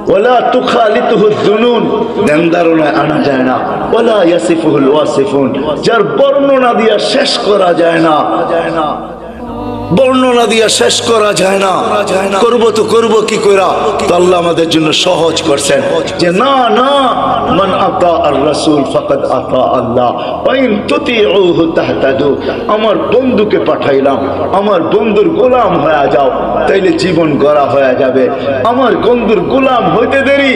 ওয়ালা তুখালিতুহু যুনুন, দেনদারনায় আনা যায় না। ওয়ালা ইয়াসিফুহুল ওয়াসিফুন, যার বর্ণনা দিয়া শেষ করা যায় না, বর্ণনা দিয়া শেষ করা যায় না। করবো তো করবো কি করা। তো আল্লাহ আমাদের জন্য সহজ করছেন যে না মান আতা আর রাসূল ফাকাদ আতা আল্লাহ ওয়া ইন তুতিউহু তাহতাদু। আমার বন্ধুকে পাঠাইলাম, আমার বন্ধুর গোলাম হয়ে যাও, তাইলে জীবন গড়া হয়ে যাবে। আমার বন্ধুর গোলাম হইতে দেরি,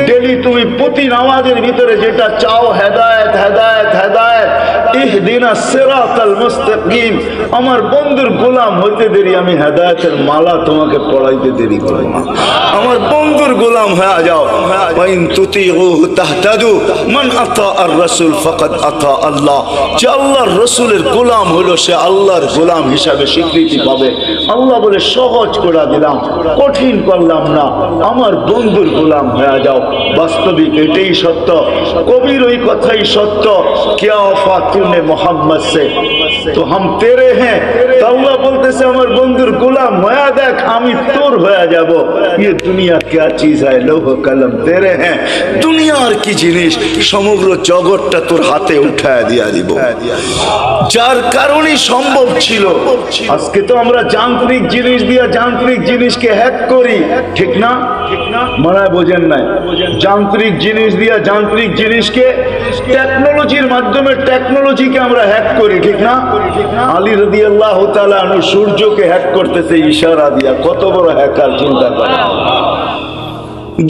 ডেলি তুমি প্রতি নামাজের ভিতরে যেটা চাও, হেদায়েত হেদায়েত হেদায়েত, ইহদিনাস সিরাতাল মুস্তাকিম, আমার বন্ধুর গোলাম হইতে দেরি, আমি হেদায়েতের মালা তোমাকে পড়াইতে দেরি করব না। আমার বন্ধুর গোলাম হয়ে যাও। ওয়াইন তুতিউহু তাহতাদু, মান আতা আর রাসূল ফাকাদ আতা আল্লাহ। যে আল্লাহর রাসূলের গোলাম হলো সে আল্লাহর গোলাম হিসাবে স্বীকৃতি পাবে। আল্লাহ বলে সহজ করে দিলাম, কঠিন করলাম না, আমার বন্ধুর গোলাম হয়ে যাও। বাস্তবিক এটাই সত্য, কবির ওই কথাই সত্য। क्या वफा तूने मोहम्मद से तो हम तेरे हैं। तो अल्लाह बोलतेছে আমার বন্ধুর গোলাম হয়ে দেখ, আমি তোর হয়ে যাব। ये दुनिया क्या चीज है, लौह कलम तेरे हैं। দুনিয়ার কি জিনিস, সমগ্র জগৎটা তোর হাতে উঠায় দিয়া দিব। যার কারণে সম্ভব ছিল। আজকে তো আমরা যান্ত্রিক জিনিস দিয়া যান্ত্রিক জিনিসকে হ্যাক করি, ঠিক না? মনে হয় বোঝেন নাই? যান্ত্রিক জিনিস দিয়া যান্ত্রিক জিনিসকে, টেকনোলজির মাধ্যমে টেকনোলজিকে আমরা হ্যাক করি, ঠিক না? আলী রাদিয়াল্লাহু তাআলা আনহু সূর্যকে হ্যাক করতেছে ইশারা দিয়া। কত বড় হ্যাকার, চিন্তা করেন।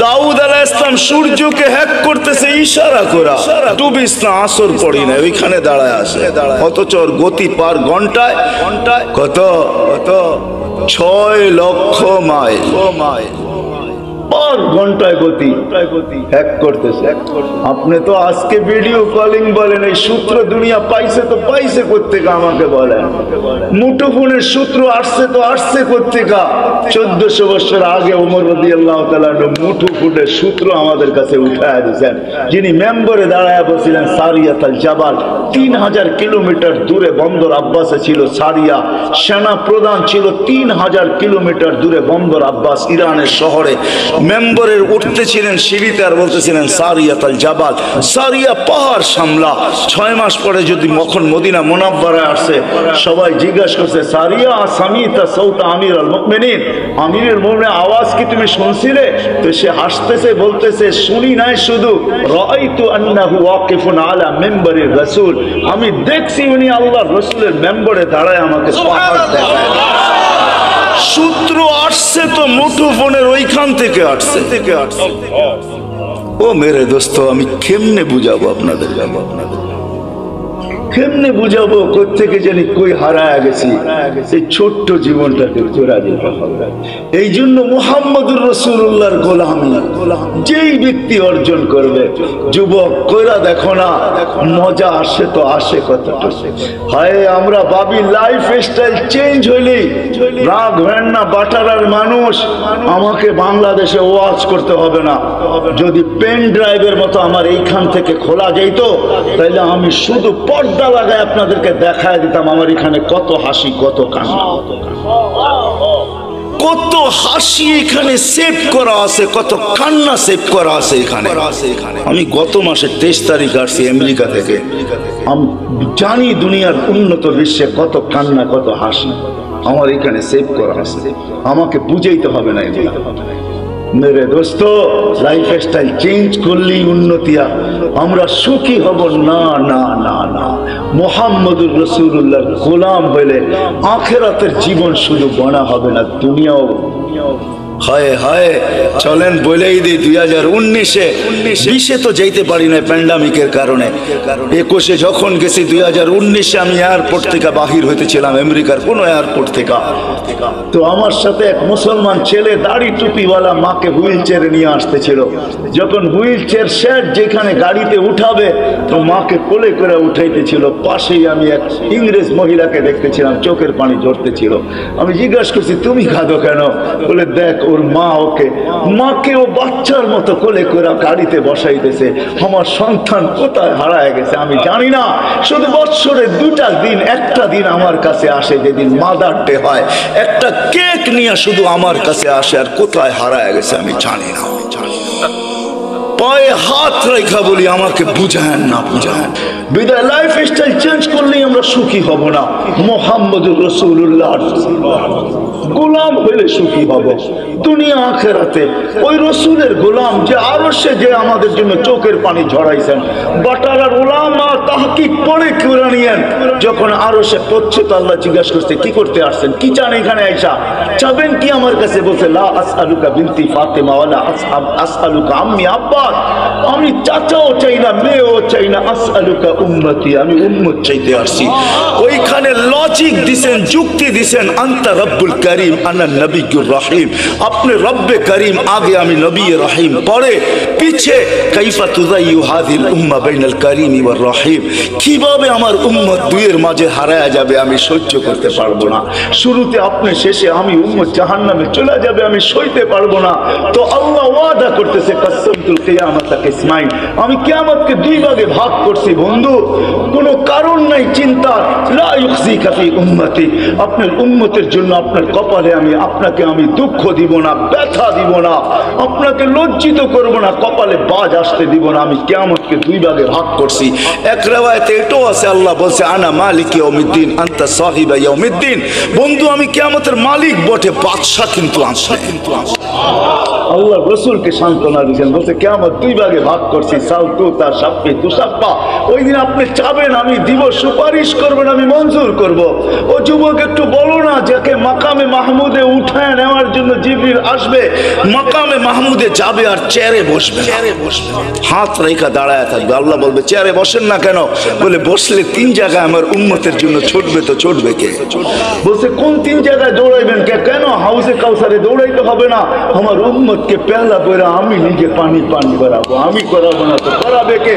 দাউদ আলাইহিস সালাম সূর্যকে হ্যাক করতেছে ইশারা করা। ডুবিস না, আসর পড়ি না, ওইখানে দাঁড়ায় আছে। অথচ ওর গতি পার ঘন্টায় কত 6 লক্ষ মাইল ঘন্টায় গতি হ্যাক করতেছে। আপনি তো আজকে ভিডিও কলিং বলেন, এই সূত্র দুনিয়া পাইছে তো পাইছে কোত্থেকে আমাকে বলেন? মুঠোফোনের সূত্র আসছে তো আসছে কোত্থেকে? 1400 বছর আগে ওমর রাদিয়াল্লাহু তাআলা মুঠোফোনের সূত্র আমাদের কাছে উঠায় দিয়েছেন। যিনি মেম্বরে দাঁড়ায় বলছিলেন সারিয়াতুল জাবাল, 3000 কিলোমিটার দূরে বন্দর আব্বাসে ছিল সারিয়া। সেনা প্রধান ছিল 3000 কিলোমিটার দূরে বন্দর আব্বাস ইরানের শহরে। মেম্বরের উঠতেছিলেন সিঁড়িতে আর বলতেছিলেন সারিয়াতুল জাবাল, সারিয়া পাহাড় সামলা। 6 মাস পরে যদি মখন মদিনা মুনাওয়ারায় আসে, সবাই জিজ্ঞাসা করছে সারিয়া সামিতা সাউতা আমিরুল মুমিনিন, আমিরুল মুমিনিন আওয়াজ কি তুমি শুনছিলে? তো সে হাসতেছে, বলতেছে শুনি নাই, শুধু রাআইতু আন্নাহু ওয়াকিফুন আলা মিম্বারির রাসূল, আমি দেখছি উনি আল্লাহর রাসূলের মেম্বরে দাঁড়ায় আমাকে পাহাড় দেখায়। সূত্র আসছে তো মুঠোফোনের ওইখান থেকে আসছে। ও মেরে দোস্ত, আমি কেমনে বুঝাবো আপনাদের, কেমনে বুঝাবো? কোত্থেকে জানি কই হারায় গেছি। এই ছোট্ট জীবনটাকে চোরা দিতে হবে। এই জন্য মুহাম্মদুর রাসূলুল্লাহর গোলামি যেই ব্যক্তি অর্জন করবে, যুবক কইরা দেখো না, মজা আসে তো আসে কতটা। হায় আমরা ভাবি লাইফ স্টাইল চেঞ্জ হইলি, রাগ হয় না। বাটারার মানুষ, আমাকে বাংলাদেশে ওয়াজ করতে হবে না। যদি পেন ড্রাইভের মতো আমার এইখান থেকে খোলা যেত, তাইলে আমি শুধু পর্দা লাগায় আপনাদেরকে দেখায় দিতাম আমার এখানে কত হাসি, কত কান্না, কত হাসি এখানে সেভ করা আছে, কত কান্না সেভ করা আছে এখানে। আমি গত মাসের 23 তারিখ আসছি আমেরিকা থেকে। আমি জানি দুনিয়ার উন্নত বিশ্বে কত কান্না, কত হাসি আমার এখানে সেভ করা আছে। আমাকে বুঝাইতে হবে না এগুলা। মেরে দোস্ত, লাইফ স্টাইল চেঞ্জ করলেই উন্নতিয়া, আমরা সুখী হব না। না না না, মুহাম্মদুর রাসূলুল্লাহর গোলাম হইলে আখিরাতের জীবন শুধু বনা হবে না, দুনিয়াও। হায় হায়, চলেন বলেই দিই 2019-এ তো যেতে পারি না প্যান্ডামিকের কারণে। 21-এ যখন গেছি, 2019-এ আমি এয়ারপোর্ট থেকে বাহির হইতেছিলাম, আমেরিকার কোন এয়ারপোর্ট থেকে। তো আমার সাথে এক মুসলমান ছেলে দাড়ি টুপিওয়ালা মাকে হুইল চেয়ারে নিয়ে আসতেছিল। যখন হুইল চেয়ার সেট যেখানে গাড়িতে উঠাবে, তো মাকে কোলে করে উঠাইতেছিল। পাশেই আমি এক ইংরেজ মহিলাকে দেখতেছিলাম, চোখের পানি ঝরতেছিল। আমি জিজ্ঞাসা করছি তুমি কাঁদো কেন? বলে দেখ ওর মা মাকে ও বাচ্চার মতো কোলে করে গাড়িতে বসাইতেছে। আমার সন্তান কোথায় হারায় গেছে আমি জানি না। শুধু বছরে 2টা দিন, একটা দিন আমার কাছে আসে যেদিন মাদার ডে হয়, একটা কেক নিয়ে শুধু আমার কাছে আসে, আর কোথায় হারায় গেছে আমি জানি না। পায়ে হাত রেখা বলি আমাকে বুঝান না, বুঝান। বিদায় লাইফ স্টাইল চেঞ্জ করলেই আমরা সুখী হব না। মুহাম্মদুর রাসূলুল্লাহ গোলাম হইলে সুখী হব দুনিয়া আখিরাতে। ওই রসুলের গোলাম যে আরশে যে আমাদের জন্য চোখের পানি ঝরাইছেন। বাটারার উলামা তাহকিক পড়ে কুরআনিয়ান যখন আরশে পৌঁছে, তো আল্লাহ জিজ্ঞাসা করতে কি করতে আসছেন, কি চান এখানে আয়েশা, চাবেন কি আমার কাছে? বলছে লা আসআলুকা বিনতি ফাতিমা ওয়ালা আসআলুকা আম্মি আব্বা, হাত, আমি চাচাও চাই না, মেয়েও চাই না, আসআলুকা উম্মতি, আমি উম্মত চাইতে আসছি। ওইখানে লজিক দিছেন, যুক্তি দিছেন, আনতা রব্বুল করিম আনা নবিয়্যুর রহিম, আপনি রব্বে করিম আগে, আমি নবী রহিম পরে, পিছে কাইফা তুযাইয়ু হাযিল উম্মাহ বাইনাল করিম ওয়ার রহিম, কিভাবে আমার উম্মত দুইয়ের মাঝে হারায়া যাবে আমি সহ্য করতে পারবো না। শুরুতে আপনি, শেষে আমি, উম্মত জাহান্নামে চলে যাবে আমি সইতে পারবো না। তো আল্লাহ ওয়াদা করতেছে কাসসামতুল কিয়ামাতা কিসমাইন, আমি কিয়ামতকে দুই ভাগে ভাগ করছি বন্ধু, কোনো কারণ নাই চিন্তার। লা ইউখজিকা ফি উম্মতি, আপনার উম্মতের জন্য আপনার কপালে আমি, আপনাকে আমি দুঃখ দিব না, ব্যথা দিব না, আপনাকে লজ্জিত করব না, কপালে বাজ আসতে দিব না। আমি কিয়ামতকে দুই ভাগে ভাগ করছি। এক riwayate এটাও আছে, আল্লাহ বলছে আনা মালিক ইয়াউমিদ্দিন আনতা সাহিবা ইয়াউমিদ্দিন, বন্ধু আমি কিয়ামতের মালিক বটে, বাদশা কিন্তু আসে। আল্লাহ রাসূলকে সান্ত্বনা দিয়েছেন, বলছে কিয়ামত দুই ভাগে ভাগ করছি, সালতুতা শাফি তুসাফা, ওই দিন আপনি চাবেন আমি দিব, সুপারিশ করবেন আমি মঞ্জুর করব। ও যুবক একটু বলো না, যাকে মাকামে মাহমুদে উঠায় নেওয়ার জন্য জিবরিল আসবে, মাকামে মাহমুদে যাবে আর চেয়ারে বসবে, হাত রেখা দাঁড়ায় থাকবে। আল্লাহ বলবে চেয়ারে বসেন না কেন? বলে বসলে তিন জায়গায় আমার উম্মতের জন্য ছুটবে, তো ছুটবে কে? বলছে কোন তিন জায়গায় দৌড়াইবেন কে? কেন হাউসে কাউসারে দৌড়াইতে হবে না, আমার উম্মতকে পেহলা করে আমি নিজে পানি পানি করাবো, আমি করাবো না তো করাবে কে?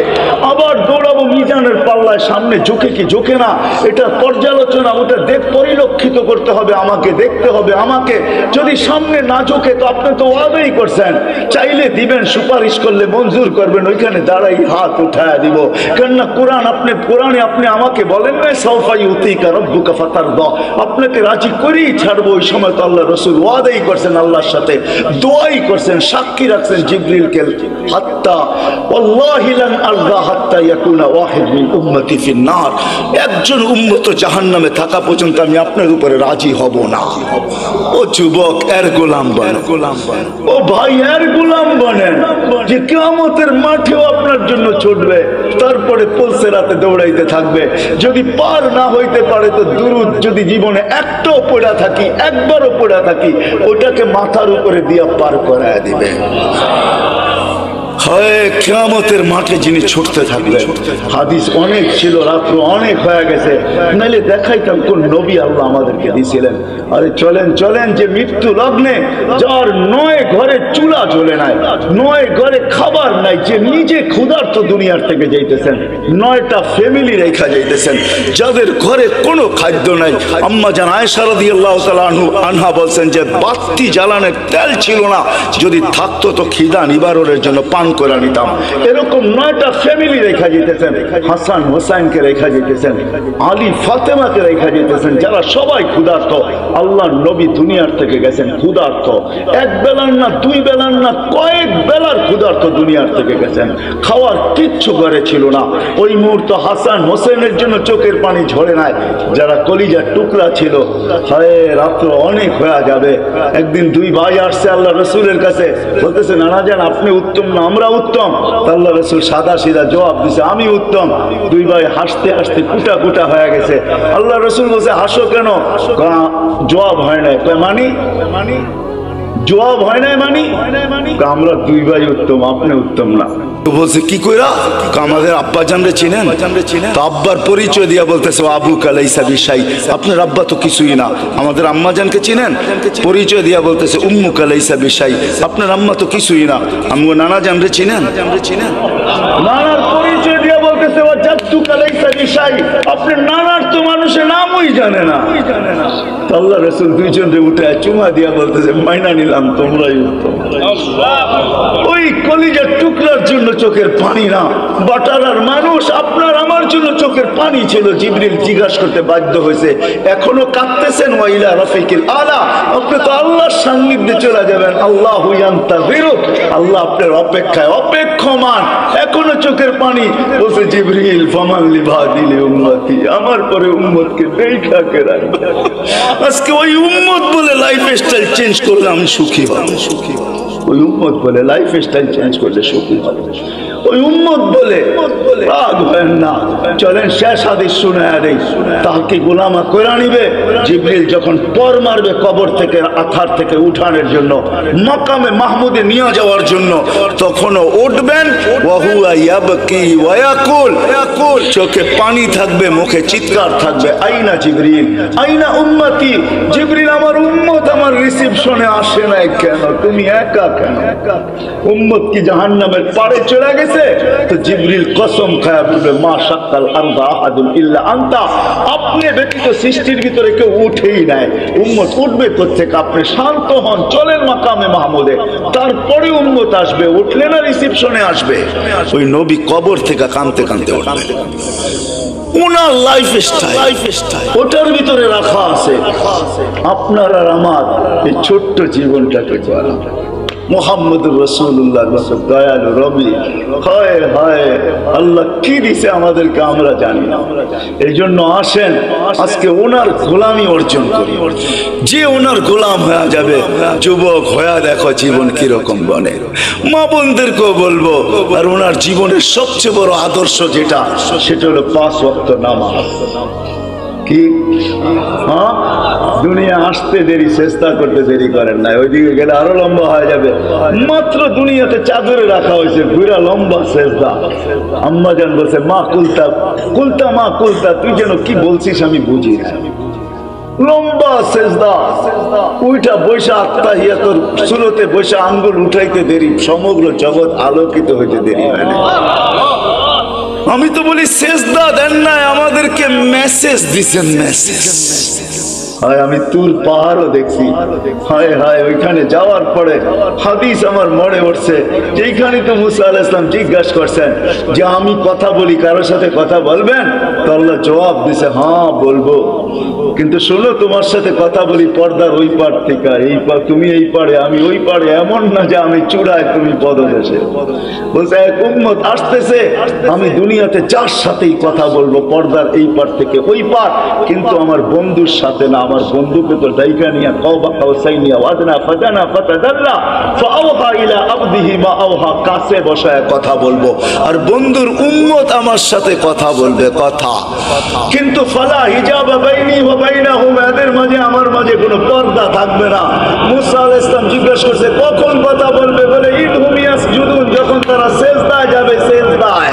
আবার দৌড়াবো মিজানের পাল্লায়, সামনে ঝুঁকে কি ঝুঁকে না, এটা পর্যালোচনা, ওটা পরিলক্ষিত করতে হবে, আমাকে দেখতে হবে। আমাকে যদি সামনে না ঝুঁকে তো আপনি তো ওয়াদাই করছেন, চাইলে দিবেন, সুপারিশ করলে মঞ্জুর করবেন, ওইখানে দাঁড়াই হাত উঠায় দিব। কেননা কোরআন, আপনি কোরআনে আপনি আমাকে বলেন না সাউফা ইউতিকা রাব্বুকা ফাতারদা, আপনাকে রাজি করেই ছাড়বো। ওই সময় তো আল্লাহ রাসূল ওয়াদাই করছেন, আল্লাহর সাথে দোয়াই করছেন, সাক্ষী রাখছেন জিবরিলকে, হাত্তা ওয়াল্লাহি লান আরদা হাত্তা ইয়াকুনা ওয়াহিদ মিন উম্মতি ফিন নার, একজন উম্মত জাহান্নামে থাকা পর্যন্ত আমি আপনার উপরে রাজি হব না। ও যুবক এর গোলাম বনেন, ও ভাই এর গোলাম বনেন, যে কিয়ামতের মাঠেও আপনার জন্য ছুটবে, তারপরে পুলসেরাতে দৌড়াইতে থাকবে। যদি পার না হইতে পারে তো দুরুদ যদি জীবনে একটাও পড়া থাকি, একবারও পড়া থাকি, ওটাকে মাথার উপরে দিয়া পার করায় দিবে। কিয়ামতের মাঠে যিনি ছুটতে থাকবেন। হাদিস অনেক ছিল, রাত্র অনেক হয়ে গেছে, নাইলে দেখাইতাম কোন নবী আল্লাহ আমাদেরকে দিয়েছিলেন। আরে চলেন চলেন, যে মৃত্যু লগ্নে, যার 9 ঘরে চুলা জ্বলে নাই, 9 ঘরে খাবার নাই, যে নিজে ক্ষুধার্ত দুনিয়ার থেকে যাইতেছেন, 9টা ফ্যামিলি রেখা যাইতেছেন, যাদের ঘরে কোনো খাদ্য নাই। আম্মা জান আয়েশা রাদিয়াল্লাহু তাআলা আনহা বলছেন যে বাতি জ্বালানোর তেল ছিল না, যদি থাকতো তো খিদা নিবারণের জন্য পান করে নিতাম। এরকম 9টা ফ্যামিলি রেখা যেতেছেন, হাসান হোসাইনকে রেখা যেতেছেন, আলী ফাতেমাকে রেখা যেতেছেন, যারা সবাই ক্ষুধার্ত। আল্লাহর নবী দুনিয়ার থেকে গেছেন ক্ষুধার্ত, এক বেলার না, দুই বেলার না, কয়েক বেলার ক্ষুধার্ত দুনিয়ার থেকে গেছেন, খাওয়ার কিচ্ছু ঘরে ছিল না। ওই মুহূর্ত হাসান হোসেনের জন্য চোখের পানি ঝরে নাই, যারা কলিজার টুকরা ছিল। রাত্র অনেক হয়ে যাবে, একদিন দুই ভাই আসছে আল্লাহ রসুলের কাছে, বলতেছে নানা জান আপনি উত্তম না আমরা উত্তম? আল্লাহ রসুল সাদা সিধা জবাব দিছে আমি উত্তম। দুই ভাই হাসতে হাসতে কুটা কুটা হয়ে গেছে। আল্লাহ রসুল বলছে হাসো কেন? জবাব হয় নাই। মানি জবাব হয় নাই, মানি আমরা দুই ভাই উত্তম, আপনি উত্তম না। বলছে কি কইরা? আমাদের আব্বা জানরে চিনেন? তো আব্বার পরিচয় দিয়া বলতেছে আবু কালাইসা বিশাই, আপনার আব্বা তো কিছুই না। আমাদের আম্মা জানকে চিনেন? পরিচয় দিয়া বলতেছে উম্মু কালাইসা বিশাই, আপনার আম্মা তো কিছুই না। আমগো নানা জানরে চিনেন? নানার পরিচয় দিয়া বলতেছে ও জাদ্দু কালাইসা বিশাই, আপনার নানার তো মানুষের নামই জানে না। আল্লাহ রাসূল দুইজনরে উঠে চুমা দিয়া বলতেছে মাইনা নিলাম, তোমরাই উত্তম। ওই কলিজার টুকরার জন্য চোখের পানি না, বাটারার মানুষ আপনার আমার জন্য চোখের পানি ছিল। জিবরিল জিজ্ঞাসা করতে বাধ্য হয়েছে এখনো কাঁদতেছেন? ওয়াইলা রাফিকিল আলা, আপনি তো আল্লাহর সান্নিধ্যে চলে যাবেন। আল্লাহু ইয়ান্তাযিরু, আল্লাহ আপনার অপেক্ষায় অপেক্ষমান, এখনো চোখের পানি। বলছে জিবরিল ফামান লিবাদিল উম্মতি, আমার পরে উম্মতকে দেখা কে রাখবে? আজকে ওই উম্মত বলে লাইফ স্টাইল চেঞ্জ করলে আমি সুখী হব। ওই উম্মত বলে লাইফ স্টাইল চেঞ্জ করলে সুখী হবে। ওই উম্মত বলে রাগ হয় না। চলেন শেষ হাদিস শুনে দেই, তাকে গোলামা করে নিবে। জিবরিল যখন পর মারবে কবর থেকে, আথার থেকে উঠানোর জন্য, মাকামে মাহমুদে নিয়ে যাওয়ার জন্য, তখনও উঠবেন ওয়া হুয়া ইয়াবকি ওয়া ইয়াকুল, চোখে পানি থাকবে, মুখে চিৎকার থাকবে, আইনা জিবরিল আইনা উম্মতি। জিবরিল আমার উম্মত আমার রিসিপশনে আসে না কেন? তুমি একা কেন? উম্মত কি জাহান্নামের পাড়ে চলে গেছে? তো জিবরিল কসম খায়া বলবে মা শাক্কাল আনতা আহাদুন ইল্লা আনতা, আপনি ব্যতীত সৃষ্টির ভিতরে কেউ উঠেই নাই। উম্মত উঠবে কোত্থেকে? আপনি শান্ত হন, চলেন মাকামে মাহমুদে, তারপরে উম্মত আসবে। উঠলে না রিসিপশনে আসবে। ওই নবী কবর থেকে কাঁদতে কাঁদতে উঠবে। ওনার লাইফ স্টাইল ওটার ভিতরে রাখা আছে। আপনার আর আমার এই ছোট্ট জীবনটাকে করা মুহাম্মদুর রাসূলুল্লাহ দয়ালু রবি। হায় হায়, আল্লাহ কি দিছে আমাদেরকে আমরা জানি না। এই জন্য আসেন আজকে ওনার গোলামি অর্জন করি। যে ওনার গোলাম হয়ে যাবে, যুবক হয়ে দেখো জীবন কিরকম বনে। মা বোনদেরকেও বলবো, আর ওনার জীবনের সবচেয়ে বড় আদর্শ যেটা, সেটা হলো 5 ওয়াক্ত নামাজ। কি হ্যাঁ, দুনিয়া আসতে দেরি, চেষ্টা করতে দেরি করেন না, ওইদিকে গেলে আরো লম্বা হয়ে যাবে। মাত্র দুনিয়াতে চাদরে রাখা হয়েছে, ঘুরা লম্বা সেজদা। আম্মা জান বলছে মা কুলতা কুলতা, মা কুলতা, তুই যেন কি বলছিস আমি বুঝি না। লম্বা সেজদা, উইটা বৈশা আত্মাহিয়াতুর সুরতে বৈশা আঙ্গুল উঠাইতে দেরি, সমগ্র জগৎ আলোকিত হইতে দেরি হয় না। আমি তো বলি সেজদা দেন নাই, আমাদেরকে মেসেজ দিছেন, মেসেজ। হায় আমি তুর পাহাড়ও দেখছি, হায় হায় ওইখানে যাওয়ার পরে হাদিস আমার মনে উঠছে, যেখানে তো মুসা আলাইহিস সালাম জিজ্ঞাসা করছেন যে আমি কথা বলি, কারোর সাথে কথা বলবেন? তো আল্লাহ জবাব দিছে হ্যাঁ বলবো, কিন্তু শোনো তোমার সাথে কথা বলি পর্দার ওই পার থেকে, এই পার তুমি এই পারে আমি ওই পারে, এমন না যে আমি চূড়ায় তুমি পদদেশে। বলছে এক উম্মত আসতেছে, আমি দুনিয়াতে যার সাথেই কথা বলবো পর্দার এই পার থেকে ওই পার, কিন্তু আমার বন্ধুর সাথে না। আমার বন্ধুকে তো দাইকা নিয়া কাওবা কাউসাইনিয়া ওয়াদনা ফাদানা ফাতাদাল্লা ফাআওহা ইলা আবদিহি মা আওহা, কাছে বসায় কথা বলবো, আর বন্ধুর উম্মত আমার সাথে কথা বলবে, কথা। কিন্তু ফালা হিজাবা বাইনি ওয়া বাইনাহুম, এদের মাঝে আমার মাঝে কোনো পর্দা থাকবে না। মুসা আলাইহিস সালাম জিজ্ঞাসা করছে কখন কথা বলবে? বলে ইদহুম ইয়াসজুদুন, যখন তারা সিজদায় যাবে, সিজদায়।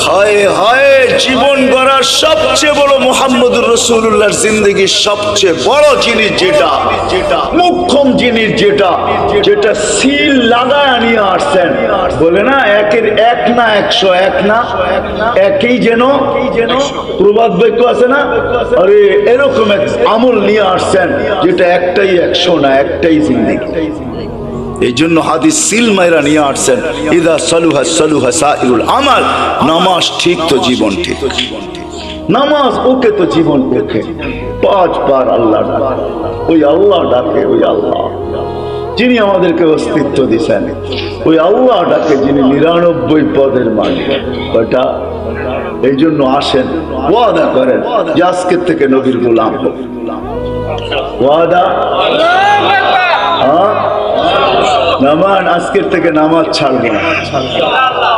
হায় হায়, জীবন গড়ার সবচেয়ে বড় মুহাম্মদুর রাসূলুল্লাহর জিন্দেগির সবচেয়ে বড় জিনিস যেটা, মুখ্যম জিনিস যেটা, যেটা সিল লাগায় নিয়ে আসছেন। বলে না একের এক না 100, এক না একই যেন প্রবাদ বাক্য আছে না, আরে এরকম এক আমল নিয়ে আসছেন যেটা একটাই 100 না, একটাই জিন্দেগি। এই জন্য হাদিস সিল মাইরা নিয়ে আসছেন, ইদা সালুহা সালুহা সাইরুল আমাল, নামাজ ঠিক তো জীবন ঠিক, নামাজ ওকে তো জীবন ওকে। 5 বার আল্লাহ ডাকে, ওই আল্লাহ ডাকে, ওই আল্লাহ যিনি আমাদেরকে অস্তিত্ব দিচ্ছেন, ওই আল্লাহ ডাকে যিনি 99 পদের মালিক। ওটা এই জন্য আসেন, ওয়াদা করেন যে আজকের থেকে নবীর গোলাম হোক। ওয়াদা, নামান আজকের থেকে নামাজ ছাড়বো না।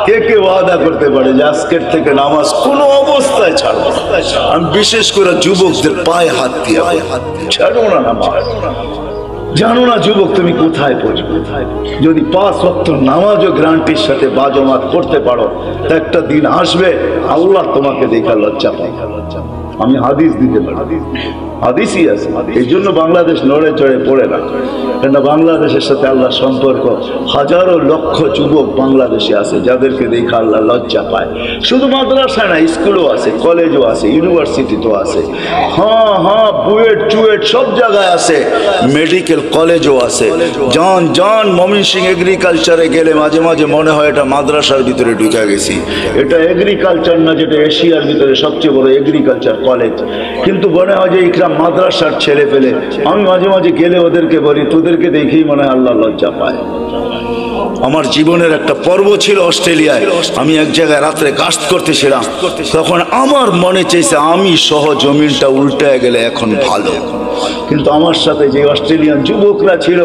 কে কে ওয়াদা করতে পারে যে আজকের থেকে নামাজ কোনো অবস্থায় ছাড়বো? আমি বিশেষ করে যুবকদের পায়ে হাত দিয়ে ছাড়বো না নামাজ। জানো না যুবক তুমি কোথায় পৌঁছবে? যদি 5 ওয়াক্ত নামাজও গ্যারান্টির সাথে বাজমাত করতে পারো, একটা দিন আসবে আল্লাহ তোমাকে দেখা লজ্জা পাবে। আমি হাদিস দিতে পারি, হাদিসই আছে। এই জন্য বাংলাদেশ নড়ে চড়ে পড়ে না, কেন বাংলাদেশের সাথে আল্লাহ সম্পর্ক। হাজারো লক্ষ যুবক বাংলাদেশে আছে যাদেরকে দেখে আল্লাহ লজ্জা পায়। শুধু মাদ্রাসা না, স্কুলও আছে, কলেজও আছে, ইউনিভার্সিটিতেও আছে। হ্যাঁ হ্যাঁ, বুয়েট চুয়েট সব জায়গায় আছে, মেডিকেল কলেজও আছে। জন ময়মনসিংহ এগ্রিকালচারে গেলে মাঝে মাঝে মনে হয় এটা মাদ্রাসার ভিতরে ঢুকে গেছি। এটা এগ্রিকালচার না, যেটা এশিয়ার ভিতরে সবচেয়ে বড় এগ্রিকালচার কলেজ, কিন্তু মনে হয় যে ইকরাম মাদ্রাসার ছেলে পেলে। আমি মাঝে মাঝে গেলে ওদেরকে বলি তোদেরকে দেখেই মনে হয় আল্লাহ লজ্জা পায়। আমার জীবনের একটা পর্ব ছিল অস্ট্রেলিয়ায়। আমি এক জায়গায় রাত্রে কাস্ট করতেছিলাম, তখন আমার মনে চাইছে আমি সহ জমিনটা উল্টে গেলে এখন ভালো। কিন্তু আমার সাথে যে অস্ট্রেলিয়ান যুবকরা ছিল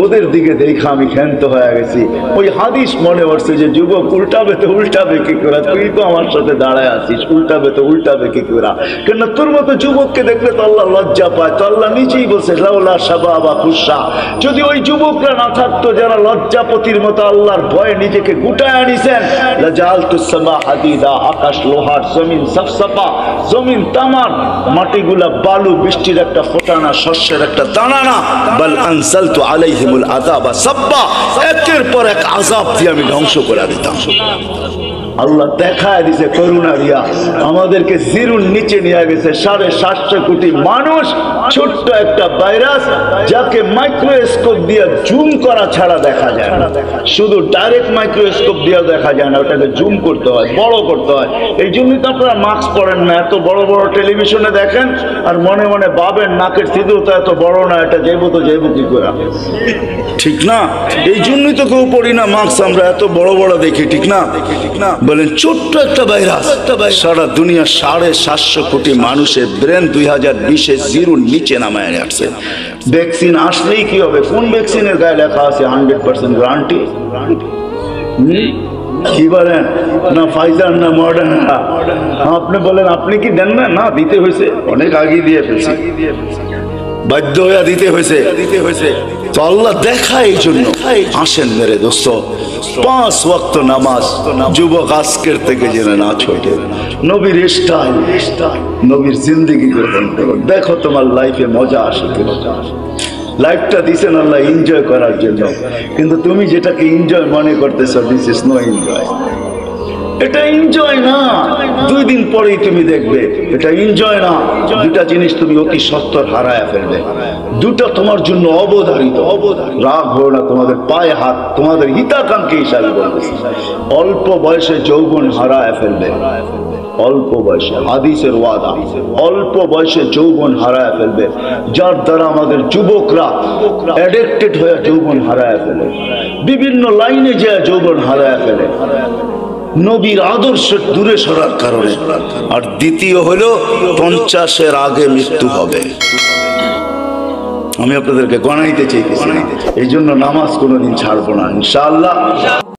ওদের দিকে দেখে আমি ক্ষান্ত হয়ে গেছি। ওই হাদিস মনে পড়ছে যে যুবক উল্টাবে তো উল্টাবে কি করে, তুই তো আমার সাথে দাঁড়ায় আছিস, উল্টাবে তো উল্টাবে কি করে। কেন তোর মতো যুবককে দেখলে তো আল্লাহ লজ্জা পায়। তো আল্লাহ নিজেই বলছে লাউলা শাবাবা খুশা, যদি ওই যুবকরা না থাকতো যারা লজ্জাপতির মতো আল্লাহর ভয়ে নিজেকে গুটায় আনিছেন, লাজালতুস সামা হাদিদা, আকাশ লোহার, জমিন সফসফা, জমিন তামার, মাটিগুলা বালু, বৃষ্টির একটা ফোঁটা না, শস্যের একটা দানা না, বাল আনসালতু আলাইহিমুল আযাবা সাব্বা, একের পর এক আযাব দিয়ে আমি ধ্বংস করে দিতাম। আল্লাহ দেখায় দিছে করুণা দিয়া, আমাদেরকে জিরুর নিচে নিয়ে গেছে। 750 কোটি মানুষ, ছোট্ট একটা ভাইরাস যাকে মাইক্রোস্কোপ দিয়ে জুম করা ছাড়া দেখা যায় না। শুধু ডাইরেক্ট মাইক্রোস্কোপ দিয়ে দেখা যায় না, ওটাকে জুম করতে হয়, বড় করতে হয়। এই জন্যই তো আপনারা মাস্ক পরেন না। এত বড় বড় টেলিভিশনে দেখেন আর মনে মনে ভাবেন নাকের ছিদ্র তো এত বড় না, এটা যাইবো তো যাইবো কি করে, ঠিক না? এই জন্যই তো কেউ পড়ি না মাস্ক, আমরা এত বড় বড় দেখি, ঠিক না? বলেন ছোট্ট একটা ভাইরাস সারা দুনিয়া 750 কোটি মানুষের ব্রেন 2020-এ জিরোর নিচে নামায় আসছে। ভ্যাকসিন আসলেই কি হবে? কোন ভ্যাকসিনের গায়ে লেখা আছে 100% গ্যারান্টি? কি বলেন? না ফাইজার না মডার্না। আপনি বলেন আপনি কি দেন না? না, দিতে হয়েছে, অনেক আগে দিয়ে ফেলছি, বাধ্য হয়ে দিতে হয়েছে। তো আল্লাহ দেখায় এই জন্য। আসেন মেরে দোস্ত, 5 ওয়াক্ত নামাজ যুবক আজকের থেকে জেনে না ছোটে, নবীর স্টাইল, নবীর জিন্দেগি গ্রহণ করো, দেখো তোমার লাইফে মজা আসে কিনা। লাইফটা দিছেন আল্লাহ এনজয় করার জন্য, কিন্তু তুমি যেটাকে এনজয় মনে করতেছো, দিস ইজ নো এনজয়। এটা এনজয় না, 2 দিন পরেই তুমি দেখবে এটা এনজয় না। দুটা জিনিস তুমি অতি সত্বর হারায় ফেলবে, দুটা তোমার জন্য অবধারিত। রাগ হো না, তোমাদের পায়ে হাত, তোমাদের হিতাকাঙ্ক্ষী হিসাবে বলতেছে। অল্প বয়সে যৌবন হারায় ফেলবে, অল্প বয়সে, হাদিসের ওয়াদা, অল্প বয়সে যৌবন হারায় ফেলবে। যার দ্বারা আমাদের যুবকরা অ্যাডিক্টেড হয়ে যৌবন হারায় ফেলে, বিভিন্ন লাইনে যায় যৌবন হারায় ফেলে, নবীর আদর্শ দূরে সরার কারণে। আর দ্বিতীয় হলো 50-এর আগে মৃত্যু হবে। আমি আপনাদেরকে গণাইতে চাইতেছি, এই জন্য নামাজ কোনোদিন ছাড়বো না ইনশাআল্লাহ।